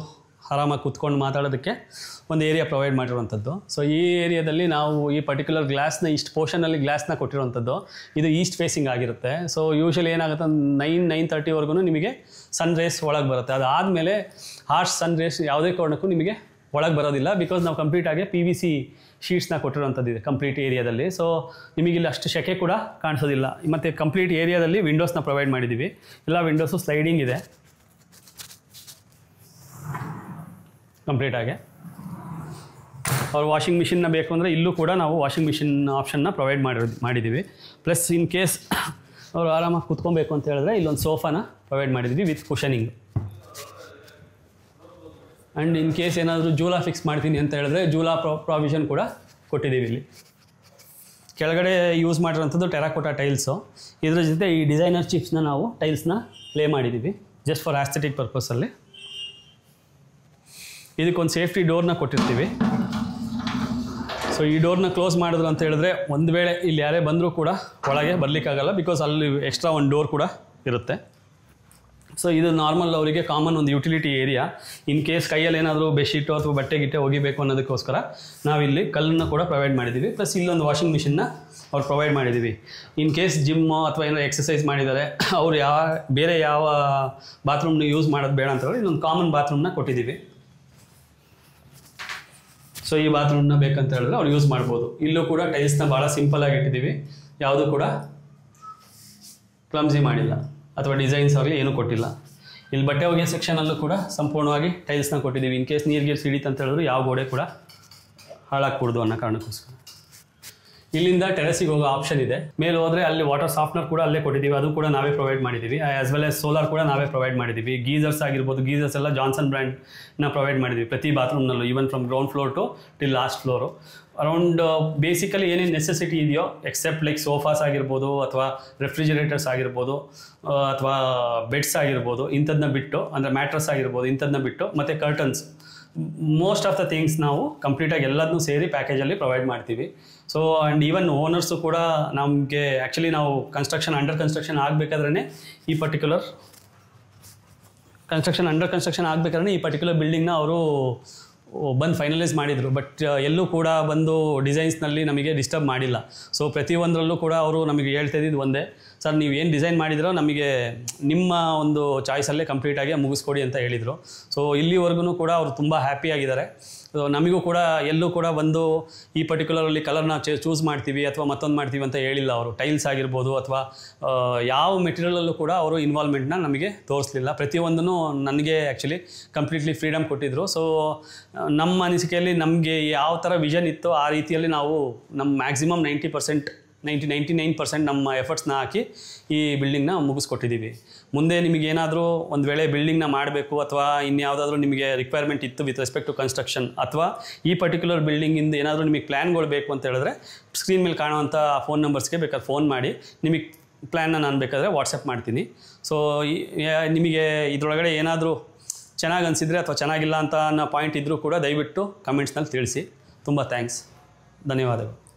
ಆರಾಮಾಗಿ ಕೂತ್ಕೊಂಡು ಮಾತಾಡೋದಕ್ಕೆ ಒಂದು ಏರಿಯಾ ಪ್ರೊವೈಡ್ ಮಾಡಿರುವಂಥದ್ದು. ಸೊ ಈ ಏರಿಯಾದಲ್ಲಿ ನಾವು ಈ ಪರ್ಟಿಕ್ಯುಲರ್ ಗ್ಲಾಸ್ನ ಇಷ್ಟು ಪೋರ್ಷನಲ್ಲಿ ಗ್ಲಾಸ್ನ ಕೊಟ್ಟಿರುವಂಥದ್ದು. ಇದು ಈಸ್ಟ್ ಫೇಸಿಂಗ್ ಆಗಿರುತ್ತೆ. ಸೊ ಯೂಶಲಿ ಏನಾಗುತ್ತೆ, 9-9:30ವರೆಗೂ ನಿಮಗೆ ಸನ್ ರೇಸ್ ಒಳಗೆ ಬರುತ್ತೆ. ಅದಾದಮೇಲೆ ಹಾರ್ಶ್ ಸನ್ ರೇಸ್ ಯಾವುದೇ ಕಾರಣಕ್ಕೂ ನಿಮಗೆ ಒಳಗೆ ಬರೋದಿಲ್ಲ. ಬಿಕಾಸ್ ನಾವು ಕಂಪ್ಲೀಟಾಗಿ PVC ಶೀಟ್ಸ್ನ ಕೊಟ್ಟಿರೋಂಥದ್ದಿದೆ ಕಂಪ್ಲೀಟ್ ಏರಿಯಾದಲ್ಲಿ. ಸೊ ನಿಮಗಿಲ್ಲಿ ಅಷ್ಟು ಸೆಕೆ ಕೂಡ ಕಾಣಿಸೋದಿಲ್ಲ. ಮತ್ತು ಕಂಪ್ಲೀಟ್ ಏರಿಯಾದಲ್ಲಿ ವಿಂಡೋಸ್ನ ಪ್ರೊವೈಡ್ ಮಾಡಿದ್ದೀವಿ. ಎಲ್ಲ ವಿಂಡೋಸು ಸ್ಲೈಡಿಂಗ್ ಇದೆ ಕಂಪ್ಲೀಟಾಗಿ. ಅವ್ರು ವಾಷಿಂಗ್ ಮಿಷಿನ್ನ ಬೇಕು ಅಂದರೆ ಇಲ್ಲೂ ಕೂಡ ನಾವು ವಾಷಿಂಗ್ ಮಿಷಿನ್ ಆಪ್ಷನ್ನ ಪ್ರೊವೈಡ್ ಮಾಡಿದ್ದೀವಿ. ಪ್ಲಸ್ ಇನ್ ಕೇಸ್ ಅವರು ಆರಾಮಾಗಿ ಕೂತ್ಕೊಬೇಕು ಅಂತ ಹೇಳಿದ್ರೆ ಇಲ್ಲೊಂದು ಸೋಫಾನ ಪ್ರೊವೈಡ್ ಮಾಡಿದ್ದೀವಿ with cushioning. And in case ಏನಾದರೂ ಜೂಲಾ ಫಿಕ್ಸ್ ಮಾಡ್ತೀನಿ ಅಂತ ಹೇಳಿದ್ರೆ ಜೂಲಾ ಪ್ರಾವಿಷನ್ ಕೂಡ ಕೊಟ್ಟಿದ್ದೀವಿ. ಇಲ್ಲಿ ಕೆಳಗಡೆ ಯೂಸ್ ಮಾಡಿರೋಂಥದ್ದು ಟೆರಾಕೋಟಾ ಟೈಲ್ಸು. ಇದ್ರ ಜೊತೆ ಈ ಡಿಸೈನರ್ ಚಿಪ್ಸ್ನ ನಾವು ಟೈಲ್ಸ್ನ ಪ್ಲೇ ಮಾಡಿದ್ದೀವಿ ಜಸ್ಟ್ ಫಾರ್ ಆಸ್ಥೆಟಿಕ್ ಪರ್ಪಸಲ್ಲಿ. ಇದಕ್ಕೊಂದು ಸೇಫ್ಟಿ ಡೋರ್ನ ಕೊಟ್ಟಿರ್ತೀವಿ. ಸೊ ಈ ಡೋರ್ನ ಕ್ಲೋಸ್ ಮಾಡಿದ್ರು ಅಂತ ಹೇಳಿದ್ರೆ ಒಂದು ವೇಳೆ ಇಲ್ಲಿ ಯಾರೇ ಬಂದರೂ ಕೂಡ ಒಳಗೆ ಬರಲಿಕ್ಕಾಗಲ್ಲ, ಬಿಕಾಸ್ ಅಲ್ಲಿ ಎಕ್ಸ್ಟ್ರಾ ಒಂದು ಡೋರ್ ಕೂಡ ಇರುತ್ತೆ. ಸೊ ಇದು ನಾರ್ಮಲ್ ಅವರಿಗೆ ಕಾಮನ್ ಒಂದು ಯುಟಿಲಿಟಿ ಏರಿಯಾ. ಇನ್ ಕೇಸ್ ಕೈಯಲ್ಲಿ ಏನಾದರೂ ಬೆಡ್ಶೀಟು ಅಥವಾ ಬಟ್ಟೆ ಗಿಟ್ಟೆ ಒಗಿಬೇಕು ಅನ್ನೋದಕ್ಕೋಸ್ಕರ ನಾವಿಲ್ಲಿ ಕಲ್ಲನ್ನು ಕೂಡ ಪ್ರೊವೈಡ್ ಮಾಡಿದ್ದೀವಿ. ಪ್ಲಸ್ ಇಲ್ಲೊಂದು ವಾಷಿಂಗ್ ಮಿಷಿನ್ನ ಅವ್ರು ಪ್ರೊವೈಡ್ ಮಾಡಿದ್ದೀವಿ. ಇನ್ ಕೇಸ್ ಜಿಮ್ಮು ಅಥವಾ ಏನೋ ಎಕ್ಸಸೈಸ್ ಮಾಡಿದ್ದಾರೆ, ಅವ್ರು ಬೇರೆ ಯಾವ ಬಾತ್ರೂಮ್ನ ಯೂಸ್ ಮಾಡೋದು ಬೇಡ ಅಂತ ಹೇಳಿ ಇಲ್ಲೊಂದು ಕಾಮನ್ ಬಾತ್ರೂಮ್ನ ಕೊಟ್ಟಿದ್ದೀವಿ. ಸೊ ಈ ಬಾತ್ರೂಮ್ನ ಬೇಕಂತ ಹೇಳಿದ್ರೆ ಅವ್ರು ಯೂಸ್ ಮಾಡ್ಬೋದು. ಇಲ್ಲೂ ಕೂಡ ಟೈಲ್ಸ್ನ ಭಾಳ ಸಿಂಪಲಾಗಿ ಇಟ್ಟಿದ್ದೀವಿ, ಯಾವುದೂ ಕೂಡ ಕ್ಲಮ್ಸಿ ಮಾಡಿಲ್ಲ ಅಥವಾ ಡಿಸೈನ್ಸ್ ಆಗಲಿ ಏನೂ ಕೊಟ್ಟಿಲ್ಲ. ಇಲ್ಲಿ ಬಟ್ಟೆ ಒಗೆಯೋ ಸೆಕ್ಷನಲ್ಲೂ ಕೂಡ ಸಂಪೂರ್ಣವಾಗಿ ಟೈಲ್ಸ್ನ ಕೊಟ್ಟಿದ್ದೀವಿ. ಇನ್ ಕೇಸ್ ನೀರಿಗೆ ಸಿಡಿತು ಅಂತ ಹೇಳಿದ್ರು ಯಾವ ಗೋಡೆ ಕೂಡ ಹಾಳಾಗ್ಬಿಡ್ದು ಅನ್ನೋ ಕಾರಣಕ್ಕೋಸ್ಕರ. ಇಲ್ಲಿಂದ ಟೆರೆಸಿಗೆ ಹೋಗೋ ಆಪ್ಷನ್ ಇದೆ. ಮೇಲೆ ಹೋದರೆ ಅಲ್ಲಿ ವಾಟರ್ ಸಾಫ್ಟ್ನರ್ ಕೂಡ ಅಲ್ಲೇ ಕೊಟ್ಟಿದ್ದೀವಿ, ಅದು ಕೂಡ ನಾವೇ ಪ್ರೊವೈಡ್ ಮಾಡಿದ್ದೀವಿ. ಆ್ಯಸ್ ವೆಲ್ ಆಸ್ ಸೋಲಾರ್ ಕೂಡ ನಾವೇ ಪ್ರೊವೈಡ್ ಮಾಡಿದ್ದೀವಿ. ಗೀಸರ್ಸ್ ಆಗಿರ್ಬೋದು, ಗೀಸರ್ಸ್ ಎಲ್ಲ ಜಾನ್ಸನ್ ಬ್ರ್ಯಾಂಡ್ನ ಪ್ರೊವೈಡ್ ಮಾಡಿದ್ದೀವಿ ಪ್ರತಿ ಬಾತ್ರೂಮ್ನಲ್ಲೂ, even from ground floor to till last floor. Around basically ಏನೇನು ನೆಸೆಸಿಟಿ ಇದೆಯೋ ಎಕ್ಸೆಪ್ಟ್ ಲೈಕ್ ಸೋಫಾಸ್ ಆಗಿರ್ಬೋದು ಅಥವಾ ರೆಫ್ರಿಜಿರೇಟರ್ಸ್ ಆಗಿರ್ಬೋದು ಅಥವಾ ಬೆಡ್ಸ್ ಆಗಿರ್ಬೋದು, ಇಂಥದ್ದನ್ನ ಬಿಟ್ಟು ಅಂದರೆ ಮ್ಯಾಟ್ರಸ್ ಆಗಿರ್ಬೋದು ಇಂಥದ್ದನ್ನ ಬಿಟ್ಟು ಮತ್ತು curtains, most of the things ನಾವು ಕಂಪ್ಲೀಟಾಗಿ ಎಲ್ಲದನ್ನೂ ಸೇರಿ ಪ್ಯಾಕೇಜಲ್ಲಿ ಪ್ರೊವೈಡ್ ಮಾಡ್ತೀವಿ. ಸೊ ಆ್ಯಂಡ್ ಈವನ್ ಓನರ್ಸು ಕೂಡ ನಮಗೆ ಆ್ಯಕ್ಚುಲಿ ನಾವು ಅಂಡರ್ ಕನ್ಸ್ಟ್ರಕ್ಷನ್ ಆಗಬೇಕಾದ್ರೆ ಈ ಪರ್ಟಿಕ್ಯುಲರ್ ಬಿಲ್ಡಿಂಗ್ನ ಅವರು ಬಂದು ಫೈನಲೈಸ್ ಮಾಡಿದರು. ಬಟ್ ಎಲ್ಲೂ ಕೂಡ ಬಂದು ಡಿಸೈನ್ಸ್ನಲ್ಲಿ ನಮಗೆ ಡಿಸ್ಟರ್ಬ್ ಮಾಡಿಲ್ಲ. ಸೊ ಪ್ರತಿಯೊಂದರಲ್ಲೂ ಕೂಡ ಅವರು ನಮಗೆ ಹೇಳ್ತಾಯಿದ್ದು ಒಂದೇ, ಸರ್ ನೀವು ಏನು ಡಿಸೈನ್ ಮಾಡಿದ್ರೋ ನಮಗೆ ನಿಮ್ಮ ಒಂದು ಚಾಯ್ಸಲ್ಲೇ ಕಂಪ್ಲೀಟಾಗಿ ಮುಗಿಸ್ಕೊಡಿ ಅಂತ ಹೇಳಿದರು. ಸೊ ಇಲ್ಲಿವರೆಗೂ ಕೂಡ ಅವರು ತುಂಬ ಹ್ಯಾಪಿಯಾಗಿದ್ದಾರೆ. ಸೊ ನಮಗೂ ಕೂಡ ಎಲ್ಲೂ ಕೂಡ ಬಂದು ಈ ಪರ್ಟಿಕ್ಯುಲರಲ್ಲಿ ಕಲರ್ನ ಚೂಸ್ ಮಾಡ್ತೀವಿ ಅಥವಾ ಮತ್ತೊಂದು ಮಾಡ್ತೀವಿ ಅಂತ ಹೇಳಿಲ್ಲ ಅವರು. ಟೈಲ್ಸ್ ಆಗಿರ್ಬೋದು ಅಥವಾ ಯಾವ ಮೆಟೀರಿಯಲಲ್ಲೂ ಕೂಡ ಅವರು ಇನ್ವಾಲ್ವ್ಮೆಂಟ್ನ ನಮಗೆ ತೋರಿಸಲಿಲ್ಲ. ಪ್ರತಿಯೊಂದೂ ನನಗೆ ಆ್ಯಕ್ಚುಲಿ ಕಂಪ್ಲೀಟ್ಲಿ ಫ್ರೀಡಮ್ ಕೊಟ್ಟಿದ್ದರು. ಸೊ ನಮ್ಮ ಅನಿಸಿಕೆಯಲ್ಲಿ ನಮಗೆ ಯಾವ ಥರ ವಿಷನ್ ಇತ್ತೋ ಆ ರೀತಿಯಲ್ಲಿ ನಾವು ನಮ್ಮ ಮ್ಯಾಕ್ಸಿಮಮ್ 99% ನಮ್ಮ ಎಫರ್ಟ್ಸ್ನ ಹಾಕಿ ಈ ಬಿಲ್ಡಿಂಗ್ನ ಮುಗಿಸ್ಕೊಟ್ಟಿದ್ದೀವಿ. ಮುಂದೆ ನಿಮಗೇನಾದರೂ ಒಂದು ವೇಳೆ ಬಿಲ್ಡಿಂಗ್ನ ಮಾಡಬೇಕು ಅಥವಾ ಇನ್ಯಾವುದಾದ್ರೂ ನಿಮಗೆ ರಿಕ್ವೈರ್ಮೆಂಟ್ ಇತ್ತು ವಿತ್ ರೆಸ್ಪೆಕ್ಟ್ ಟು ಕನ್ಸ್ಟ್ರಕ್ಷನ್ ಅಥವಾ ಈ ಪರ್ಟಿಕ್ಯುಲರ್ ಬಿಲ್ಡಿಂಗಿಂದ ಏನಾದರೂ ನಿಮಗೆ ಪ್ಲ್ಯಾನ್ಗಳು ಬೇಕು ಅಂತ ಹೇಳಿದ್ರೆ ಸ್ಕ್ರೀನ್ ಮೇಲೆ ಕಾಣುವಂಥ ಫೋನ್ ನಂಬರ್ಸ್ಗೆ ಬೇಕಾದ್ರೆ ಫೋನ್ ಮಾಡಿ ನಿಮಗೆ ಪ್ಲ್ಯಾನ್ನ ನಾನು ಬೇಕಾದರೆ ವಾಟ್ಸಪ್ ಮಾಡ್ತೀನಿ. ಸೊ ನಿಮಗೆ ಇದರೊಳಗಡೆ ಏನಾದರೂ ಚೆನ್ನಾಗಿ ಅನಿಸಿದರೆ ಅಥವಾ ಚೆನ್ನಾಗಿಲ್ಲ ಅಂತ ಅನ್ನೋ ಪಾಯಿಂಟ್ ಇದ್ದರೂ ಕೂಡ ದಯವಿಟ್ಟು ಕಮೆಂಟ್ಸ್ನಲ್ಲಿ ತಿಳಿಸಿ. ತುಂಬ ಥ್ಯಾಂಕ್ಸ್, ಧನ್ಯವಾದಗಳು.